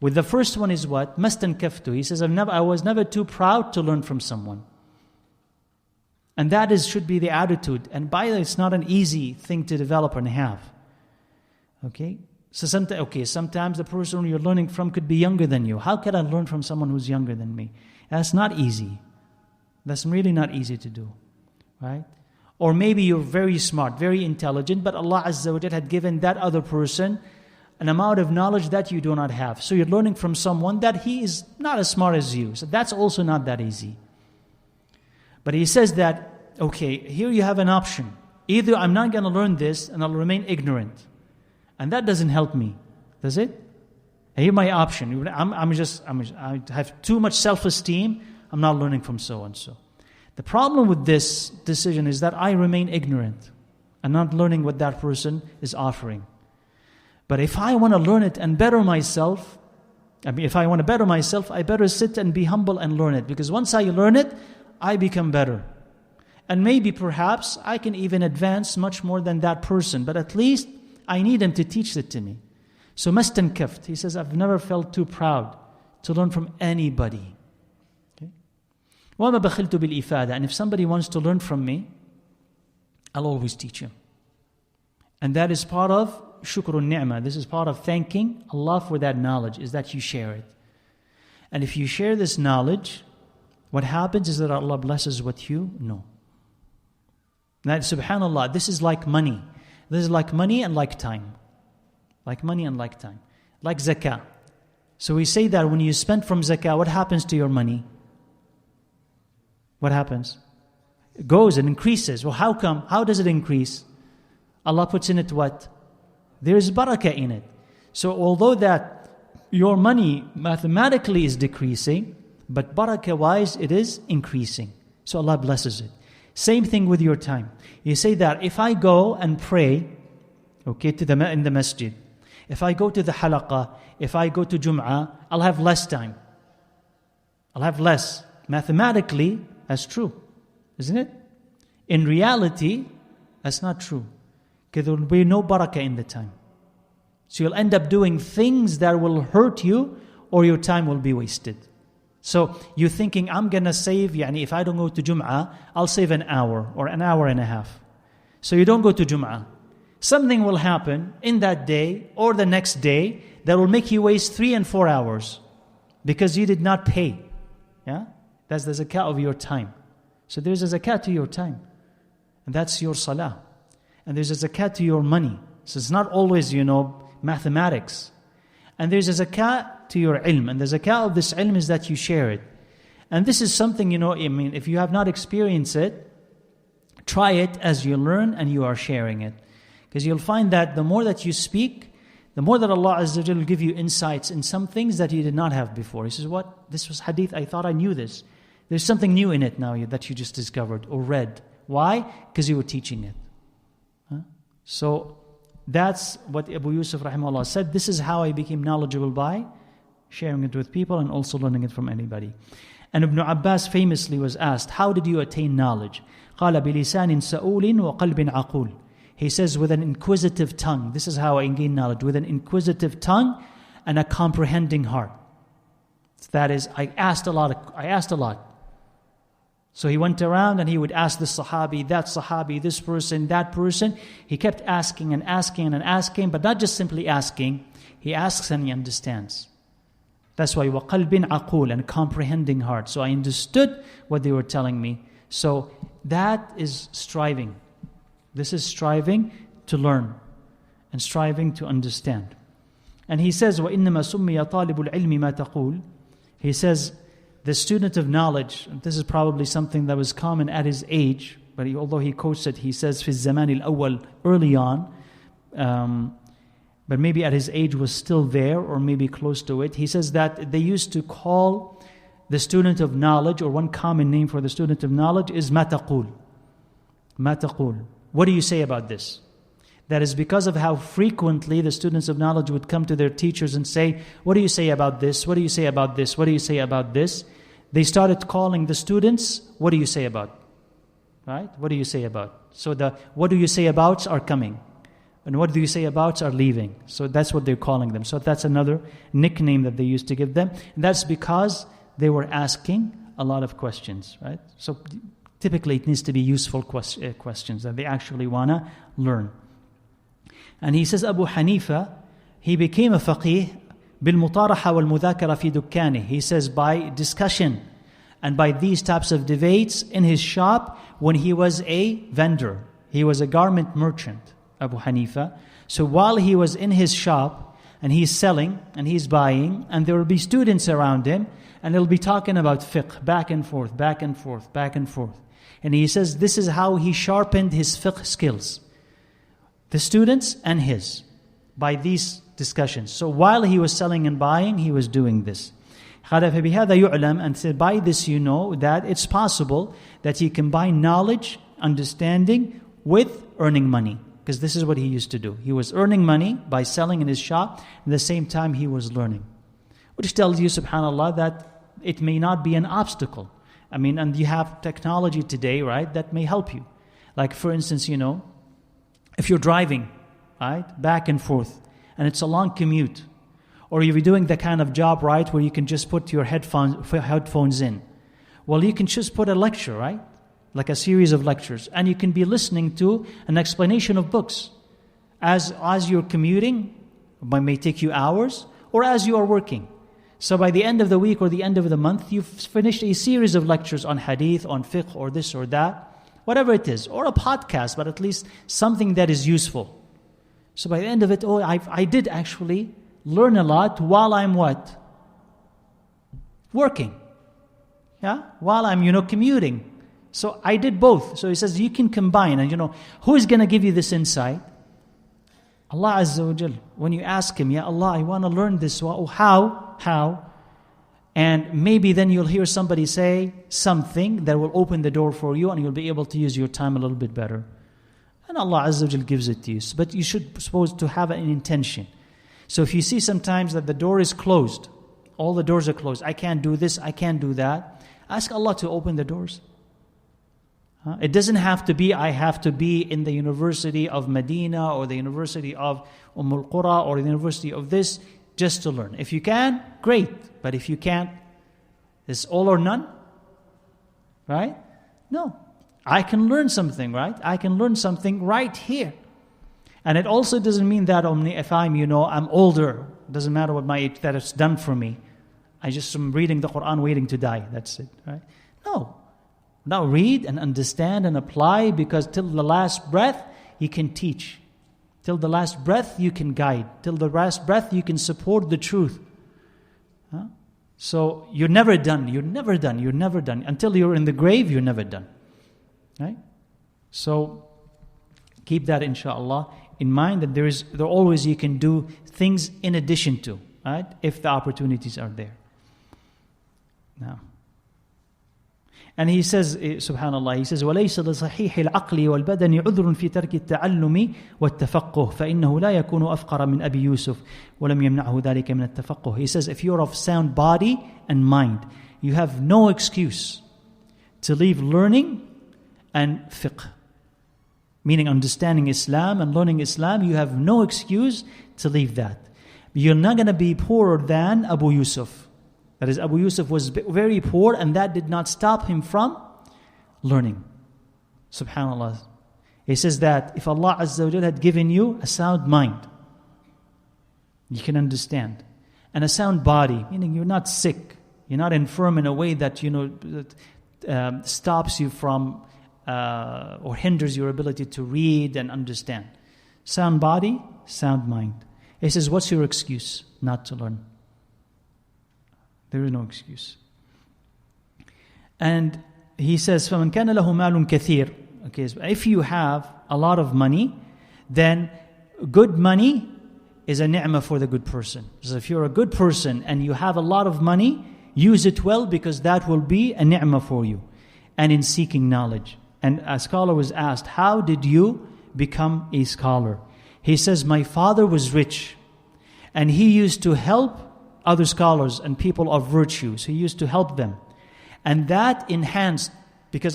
[SPEAKER 1] With the first one is what? مَسْتَنْكَفْتُ. He says, I was never too proud to learn from someone. And that should be the attitude. And by the way, it's not an easy thing to develop and have. Okay? So sometimes the person you're learning from could be younger than you. How can I learn from someone who's younger than me? That's not easy. That's really not easy to do. Right? Or maybe you're very smart, very intelligent, but Allah Azza wa Jal had given that other person an amount of knowledge that you do not have. So you're learning from someone that he is not as smart as you. So that's also not that easy. But he says that, here you have an option. Either I'm not going to learn this and I'll remain ignorant. And that doesn't help me, does it? Here's my option. I have too much self-esteem. I'm not learning from so-and-so. The problem with this decision is that I remain ignorant and not learning what that person is offering. But if I want to learn it and better myself, I better sit and be humble and learn it. Because once I learn it, I become better. And maybe perhaps I can even advance much more than that person. But at least I need him to teach it to me. So mastankaft, he says, I've never felt too proud to learn from anybody. وَمَا بَخِلْتُ بِالْإِفَادَةِ. And if somebody wants to learn from me, I'll always teach him. And that is part of shukrun ni'mah. This is part of thanking Allah for that knowledge, is that you share it. And if you share this knowledge, what happens is that Allah blesses what you know. Now, subhanAllah, this is like money. This is like money and like time. Like money and like time. Like zakah. So we say that when you spend from zakah, what happens to your money? What happens? It goes and increases. Well, how come? How does it increase? Allah puts in it what? There is barakah in it. So although that your money mathematically is decreasing, but barakah-wise it is increasing. So Allah blesses it. Same thing with your time. You say that if I go and pray, in the masjid, if I go to the halaqah, if I go to Jum'ah, I'll have less time. I'll have less. Mathematically, that's true. Isn't it? In reality, that's not true. Because there will be no barakah in the time. So you'll end up doing things that will hurt you, or your time will be wasted. So you're thinking, I'm going to save, if I don't go to Jum'ah, I'll save an hour or an hour and a half. So you don't go to Jum'ah. Something will happen in that day or the next day that will make you waste 3 and 4 hours because you did not pay. Yeah? That's the zakah of your time. So there's a zakat to your time. And that's your salah. And there's a zakat to your money. So it's not always, mathematics. And there's a zakat to your ilm. And the zakat of this ilm is that you share it. And this is something, if you have not experienced it, try it as you learn and you are sharing it. Because you'll find that the more that you speak, the more that Allah Azza wa Jalla will give you insights in some things that you did not have before. He says, what? This was hadith, I thought I knew this. There's something new in it now that you just discovered or read. Why? Because you were teaching it. So that's what Abu Yusuf rahimahullah said. This is how I became knowledgeable, by sharing it with people and also learning it from anybody. And Ibn Abbas famously was asked, how did you attain knowledge? قال بلسان سؤول وقلب عقول. He says, with an inquisitive tongue. This is how I gain knowledge. With an inquisitive tongue and a comprehending heart. That is, I asked a lot. So he went around and he would ask this Sahabi, that Sahabi, this person, that person. He kept asking and asking and asking, but not just simply asking. He asks and he understands. That's why وَقَلْبٍ عَقُولٍ, and comprehending heart. So I understood what they were telling me. So that is striving. This is striving to learn and striving to understand. And he says, وَإِنَّمَا سُمِّيَ طَالِبُ الْعِلْمِ مَا تَقُولُ. He says, the student of knowledge, this is probably something that was common at his age, but although he quotes it, he says, فِي الزَّمَانِ الْأَوَّلِ, early on, but maybe at his age was still there, or maybe close to it. He says that they used to call the student of knowledge, or one common name for the student of knowledge is مَا تَقُولُ. مَا تَقُولُ. What do you say about this? That is because of how frequently the students of knowledge would come to their teachers and say, what do you say about this? What do you say about this? What do you say about this? They started calling the students, what do you say about? Right? What do you say about? So the what do you say abouts are coming. And what do you say abouts are leaving. So that's what they're calling them. So that's another nickname that they used to give them. And that's because they were asking a lot of questions. Right? So typically it needs to be useful questions that they actually want to learn. And he says Abu Hanifa, he became a faqih بالمطارحة والمذاكرة في دكانه. He says by discussion and by these types of debates in his shop when he was a vendor. He was a garment merchant, Abu Hanifa. So while he was in his shop and he's selling and he's buying, and there will be students around him and they'll be talking about fiqh, back and forth, back and forth, back and forth. And he says this is how he sharpened his fiqh skills. The students and his, by these discussions. So while he was selling and buying, he was doing this. And said, by this you know that it's possible that you combine knowledge, understanding with earning money. Because this is what he used to do. He was earning money by selling in his shop, at the same time he was learning. Which tells you, subhanAllah, that it may not be an obstacle. And you have technology today, right, that may help you. Like for instance, if you're driving, right, back and forth, and it's a long commute, or you're doing the kind of job, right, where you can just put your headphones in. Well, you can just put a lecture, right, like a series of lectures, and you can be listening to an explanation of books. As you're commuting, it may take you hours, or as you are working. So by the end of the week or the end of the month, you've finished a series of lectures on hadith, on fiqh, or this or that. Whatever it is, or a podcast, but at least something that is useful. So by the end of it, I did actually learn a lot while I'm what? Working. Yeah? While I'm, commuting. So I did both. So he says you can combine. And who is going to give you this insight? Allah Azza wa Jal. When you ask Him, Ya Allah, I want to learn this. How? And maybe then you'll hear somebody say something that will open the door for you and you'll be able to use your time a little bit better. And Allah Azza wa Jal gives it to you. But you should supposed to have an intention. So if you see sometimes that the door is closed, all the doors are closed, I can't do this, I can't do that, ask Allah to open the doors. It doesn't have to be, I have to be in the University of Medina or the University of Al Qura or the University of this just to learn. If you can, great. But if you can't, it's all or none. Right? No. I can learn something, right? I can learn something right here. And it also doesn't mean that only if I'm older, doesn't matter what my age, that it's done for me. I just am reading the Quran waiting to die. That's it, right? No. Now read and understand and apply, because till the last breath you can teach. Till the last breath you can guide. Till the last breath you can support the truth. So you're never done. You're never done. You're never done. Until you're in the grave, you're never done. Right? So keep that, inshallah, in mind, that there always you can do things in addition to, right? If the opportunities are there. Now. And he says, subhanallah, he says, وَلَيْسَ لِصَحِيحِ الْعَقْلِ وَالْبَدَنِ عُذْرٌ فِي تَرْكِ التَّعَلُّمِ وَالتَّفَقُّهِ فَإِنَّهُ لَا يَكُونُ أَفْقَرَ مِنْ أَبِي يُوسُفَ وَلَمْ يَمْنَعْهُ ذَلِكَ مِنَ التَّفَقُّهِ. He says, if you're of sound body and mind, you have no excuse to leave learning and fiqh. Meaning understanding Islam and learning Islam, you have no excuse to leave that. You're not going to be poorer than Abu Yusuf. That is, Abu Yusuf was very poor, and that did not stop him from learning. Subhanallah. He says that if Allah Azza wa Jal had given you a sound mind, you can understand. And a sound body, meaning you're not sick, you're not infirm in a way that, stops you from or hinders your ability to read and understand. Sound body, sound mind. He says, what's your excuse not to learn? There is no excuse. And he says, فَمَنْ كَانَ لَهُ مَالٌ كَثِيرٌ. Okay, so if you have a lot of money, then good money is a ni'mah for the good person. So if you're a good person and you have a lot of money, use it well, because that will be a ni'mah for you. And in seeking knowledge. And a scholar was asked, how did you become a scholar? He says, my father was rich, and he used to help other scholars and people of virtue. So he used to help them. And that enhanced, because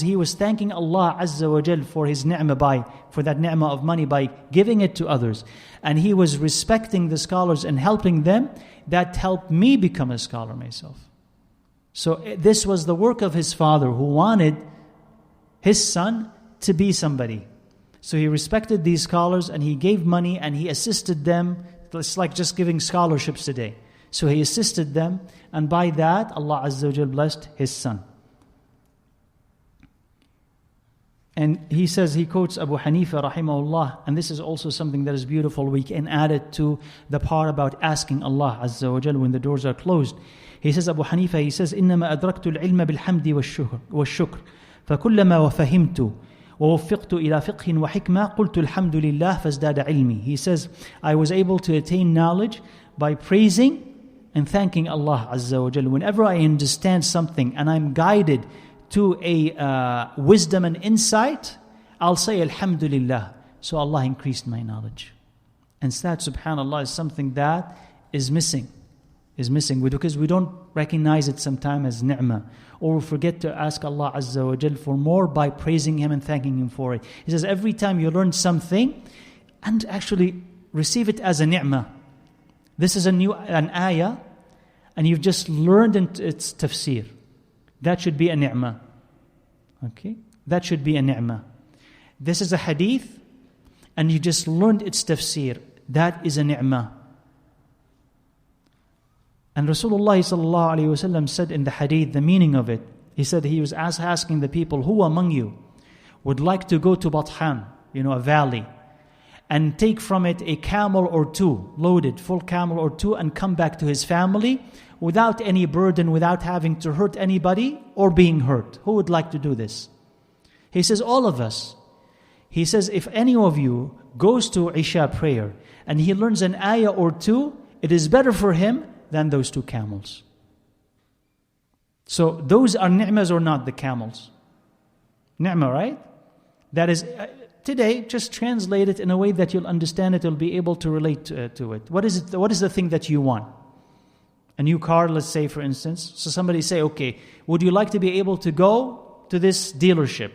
[SPEAKER 1] he was thanking Allah Azza wa Jal for his ni'mah, for that ni'mah of money, by giving it to others. And he was respecting the scholars and helping them. That helped me become a scholar myself. So this was the work of his father, who wanted his son to be somebody. So he respected these scholars, and he gave money, and he assisted them. It's like just giving scholarships today. So he assisted them, and by that Allah Azza wa Jal blessed his son. And he says, he quotes Abu Hanifa rahimahullah, and this is also something that is beautiful. We can add it to the part about asking Allah Azza wa Jal when the doors are closed. He says, Abu Hanifa, he says, إِنَّمَا أَدْرَكْتُ الْعِلْمَ بِالْحَمْدِ وَالشُّكْرِ فَكُلَّمَا وَفَهِمْتُ ووفقت إلى فقه وحكمة قلت الحمد لله فازداد علمي. He says, I was able to attain knowledge by praising and thanking Allah Azza wa Jal. Whenever I understand something and I'm guided to a wisdom and insight, I'll say Alhamdulillah. So Allah increased my knowledge. And that, subhanAllah, is something that is missing. Because we don't recognize it sometimes as ni'mah, or we forget to ask Allah Azza wa Jal for more by praising Him and thanking Him for it. He says, every time you learn something, and actually receive it as a ni'mah. This is an ayah, and you've just learned its tafsir. That should be a ni'mah. Okay? That should be a ni'mah. This is a hadith, and you just learned its tafsir. That is a ni'mah. And Rasulullah sallallahu alayhi wasallam said in the hadith the meaning of it. He said he was asking the people, who among you would like to go to Bathan, a valley, and take from it a camel or two, loaded, full camel or two, and come back to his family without any burden, without having to hurt anybody or being hurt? Who would like to do this? He says, all of us. He says, if any of you goes to Isha prayer and he learns an ayah or two, it is better for him than those two camels. So those are ni'mas or not, the camels? Ni'mah, right? That is, today, just translate it in a way that you'll understand it, you'll be able to relate to it. What is it? What is the thing that you want? A new car, let's say, for instance. So somebody say, okay, would you like to be able to go to this dealership.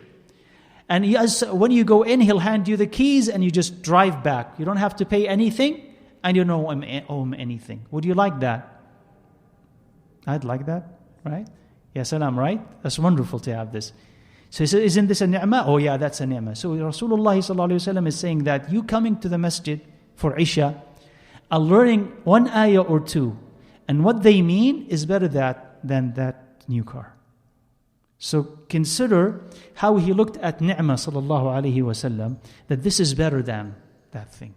[SPEAKER 1] And when you go in, he'll hand you the keys and you just drive back. You don't have to pay anything and you don't owe him anything. Would you like that? I'd like that, right? Ya salam, right? That's wonderful to have this. So he said, isn't this a ni'mah? Oh yeah, that's a ni'mah. So Rasulullah sallallahu alayhi wa sallam is saying that you coming to the masjid for Isha, learning one ayah or two, and what they mean is better than that new car. So consider how he looked at ni'mah sallallahu alayhi wa sallam, that this is better than that thing.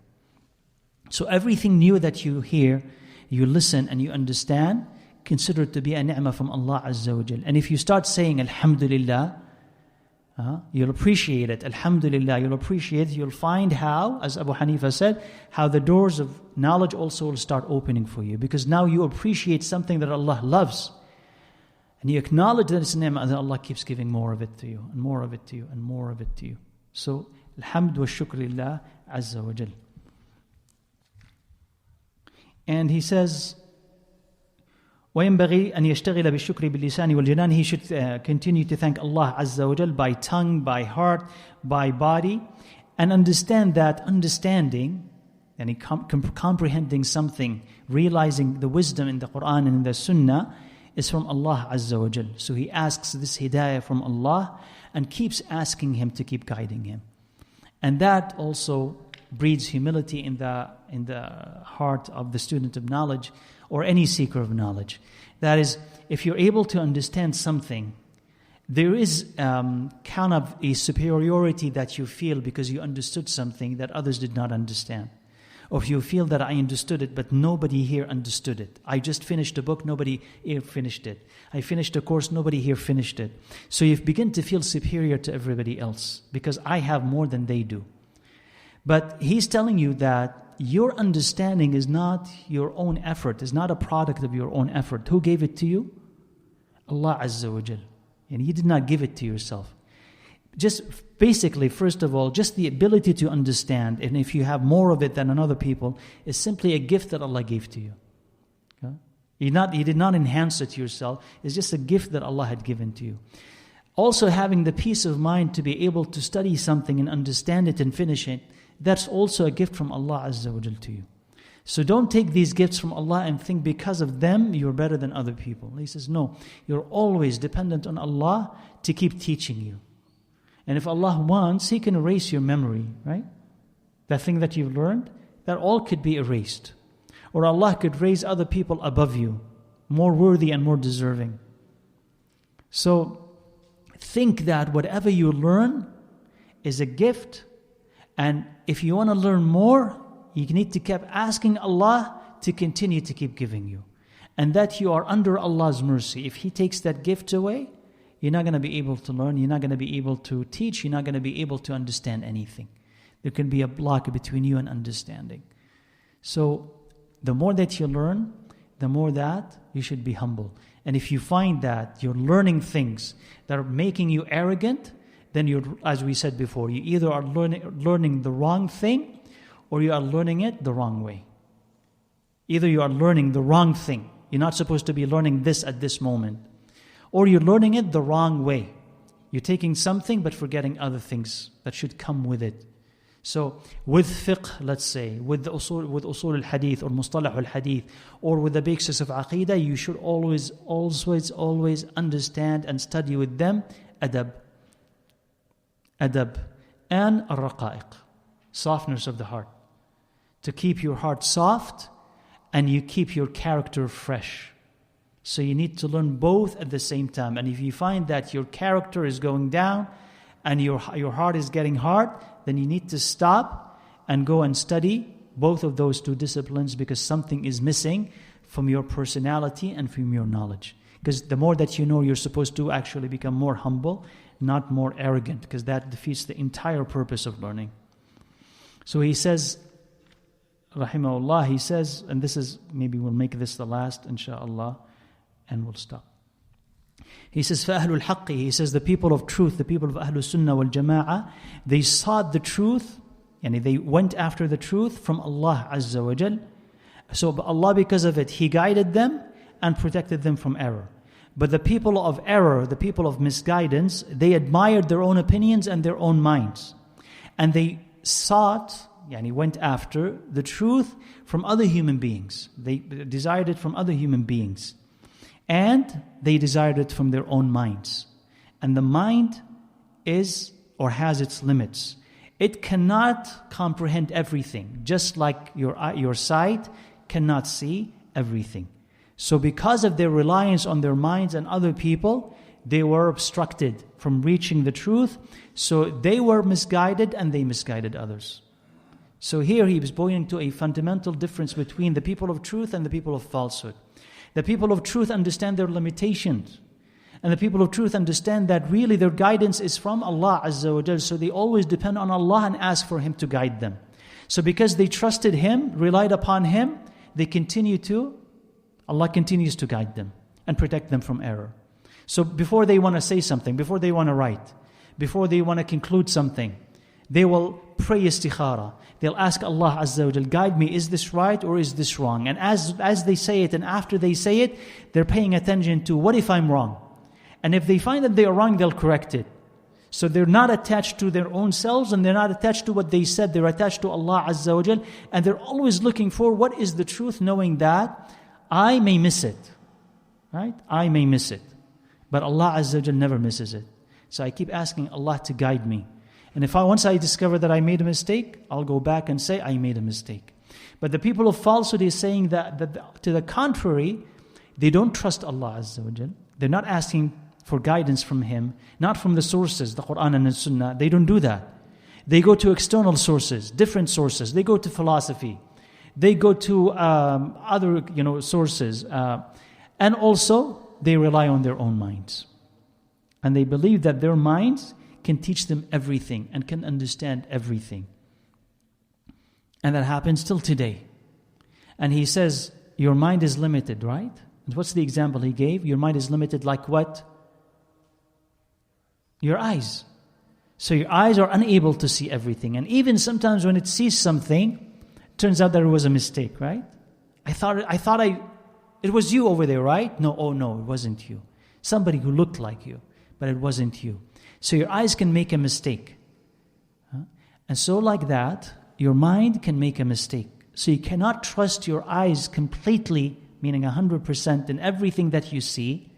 [SPEAKER 1] So everything new that you hear, you listen and you understand, consider it to be a ni'mah from Allah Azza wa Jal. And if you start saying Alhamdulillah, you'll appreciate it. Alhamdulillah, you'll appreciate it. You'll find how, as Abu Hanifa said, how the doors of knowledge also will start opening for you. Because now you appreciate something that Allah loves. And you acknowledge that it's a ni'mah, and then Allah keeps giving more of it to you, and more of it to you, and more of it to you. So, alhamd wa shukrillah Azza wa Jal. And he says, وَيَنْبَغِي أَنْ يَشْتَغِلَ بِالشُّكْرِ بِاللِّسَانِ وَالْجَنَانِ. He should continue to thank Allah Azza wa Jal by tongue, by heart, by body, and understand that understanding, and comprehending something, realizing the wisdom in the Quran and in the Sunnah, is from Allah Azza wa Jal. So he asks this hidayah from Allah and keeps asking Him to keep guiding him. And that also breeds humility in the heart of the student of knowledge or any seeker of knowledge. That is, if you're able to understand something, there is kind of a superiority that you feel because you understood something that others did not understand. Or if you feel that I understood it, but nobody here understood it. I just finished a book, nobody here finished it. I finished a course, nobody here finished it. So you begin to feel superior to everybody else because I have more than they do. But he's telling you that your understanding is not your own effort, is not a product of your own effort. Who gave it to you? Allah Azza wa Jal. And you did not give it to yourself. Just basically, first of all, just the ability to understand, and if you have more of it than other people, is simply a gift that Allah gave to you. Okay? You did not enhance it yourself. It's just a gift that Allah had given to you. Also, having the peace of mind to be able to study something and understand it and finish it, that's also a gift from Allah Azza wa Jal to you. So don't take these gifts from Allah and think because of them you're better than other people. He says, no, you're always dependent on Allah to keep teaching you. And if Allah wants, He can erase your memory, right? That thing that you've learned, that all could be erased. Or Allah could raise other people above you, more worthy and more deserving. So think that whatever you learn is a gift, and if you want to learn more, you need to keep asking Allah to continue to keep giving you. And that you are under Allah's mercy. If He takes that gift away, you're not going to be able to learn, you're not going to be able to teach, you're not going to be able to understand anything. There can be a block between you and understanding. So the more that you learn, the more that you should be humble. And if you find that you're learning things that are making you arrogant, then you're, as we said before, you either are learning the wrong thing or you are learning it the wrong way. Either you are learning the wrong thing. You're not supposed to be learning this at this moment. Or you're learning it the wrong way. You're taking something but forgetting other things that should come with it. So with fiqh, let's say, with usul al-hadith or mustalah al-hadith, or with the basis of aqidah, you should always understand and study with them adab and al-raqa'iq, softness of the heart. To keep your heart soft and you keep your character fresh. So you need to learn both at the same time. And if you find that your character is going down and your heart is getting hard, then you need to stop and go and study both of those two disciplines, because something is missing from your personality and from your knowledge. Because the more that you know, you're supposed to actually become more humble, not more arrogant, because that defeats the entire purpose of learning. So he says, rahimahullah, he says, and this is, maybe we'll make this the last, inshaAllah, and we'll stop. He says, فَأَهْلُ الْحَقِّ, he says, the people of truth, the people of Ahlul Sunnah wal Jama'ah, they sought the truth, and they went after the truth from Allah Azza wa Jal. So Allah, because of it, He guided them and protected them from error. But the people of error, the people of misguidance, they admired their own opinions and their own minds. And they sought, went after the truth from other human beings. They desired it from other human beings. And they desired it from their own minds. And the mind is or has its limits. It cannot comprehend everything, just like your sight cannot see everything. So because of their reliance on their minds and other people, they were obstructed from reaching the truth. So they were misguided and they misguided others. So here he was pointing to a fundamental difference between the people of truth and the people of falsehood. The people of truth understand their limitations. And the people of truth understand that really their guidance is from Allah Azza wa Jal. So they always depend on Allah and ask for Him to guide them. So because they trusted Him, relied upon Him, Allah continues to guide them and protect them from error. So before they want to say something, before they want to write, before they want to conclude something, they will pray istikhara. They'll ask Allah Azza wa Jal, guide me, is this right or is this wrong? And as they say it and after they say it, they're paying attention to, what if I'm wrong? And if they find that they are wrong, they'll correct it. So they're not attached to their own selves and they're not attached to what they said. They're attached to Allah Azza wa Jal. And they're always looking for what is the truth, knowing that I may miss it. Right? I may miss it. But Allah Azza wa Jal never misses it. So I keep asking Allah to guide me. And once I discover that I made a mistake, I'll go back and say I made a mistake. But the people of falsehood is saying that to the contrary, they don't trust Allah Azza wa Jal. They're not asking for guidance from Him, not from the sources, the Quran and the Sunnah. They don't do that. They go to external sources, different sources. They go to philosophy. They go to other sources. And also, they rely on their own minds. And they believe that their minds can teach them everything and can understand everything. And that happens till today. And he says, your mind is limited, right? And what's the example he gave? Your mind is limited like what? Your eyes. So your eyes are unable to see everything. And even sometimes when it sees something, it turns out that it was a mistake, right? I thought it was you over there, right? No, it wasn't you. Somebody who looked like you, but it wasn't you. So your eyes can make a mistake. And so like that, your mind can make a mistake. So you cannot trust your eyes completely, meaning 100% in everything that you see,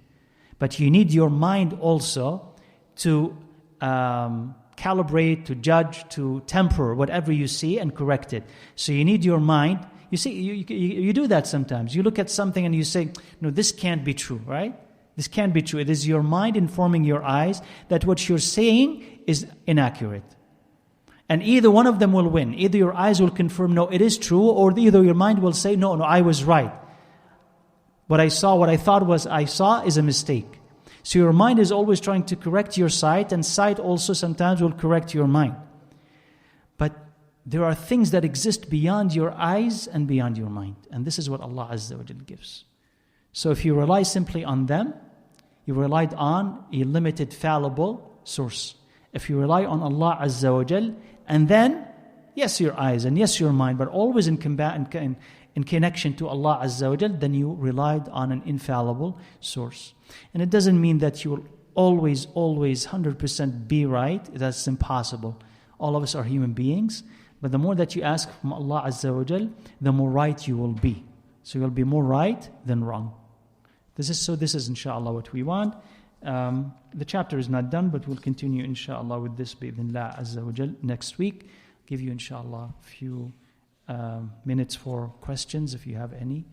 [SPEAKER 1] but you need your mind also to calibrate, to judge, to temper whatever you see and correct it. So you need your mind. You see, you do that sometimes. You look at something and you say, no, this can't be true, right? This can't be true. It is your mind informing your eyes that what you're saying is inaccurate. And either one of them will win. Either your eyes will confirm, no, it is true, or either your mind will say, no, I was right. What I thought I saw is a mistake. So your mind is always trying to correct your sight, and sight also sometimes will correct your mind. But there are things that exist beyond your eyes and beyond your mind. And this is what Allah Azza wa Jal gives. So if you rely simply on them, you relied on a limited, fallible source. If you rely on Allah Azza wa Jal, and then, yes, your eyes, and yes, your mind, but always in connection to Allah Azza wa Jal, then you relied on an infallible source. And it doesn't mean that you will always 100% be right. That's impossible. All of us are human beings. But the more that you ask from Allah Azza wa Jal, the more right you will be. So you'll be more right than wrong. This is inshallah what we want. The chapter is not done, but we'll continue inshallah with this bi'idhnillah Azza wa Jal next week. Give you inshallah a few minutes for questions if you have any,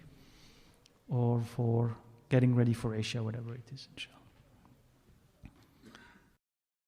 [SPEAKER 1] or for getting ready for Isha, whatever it is inshallah.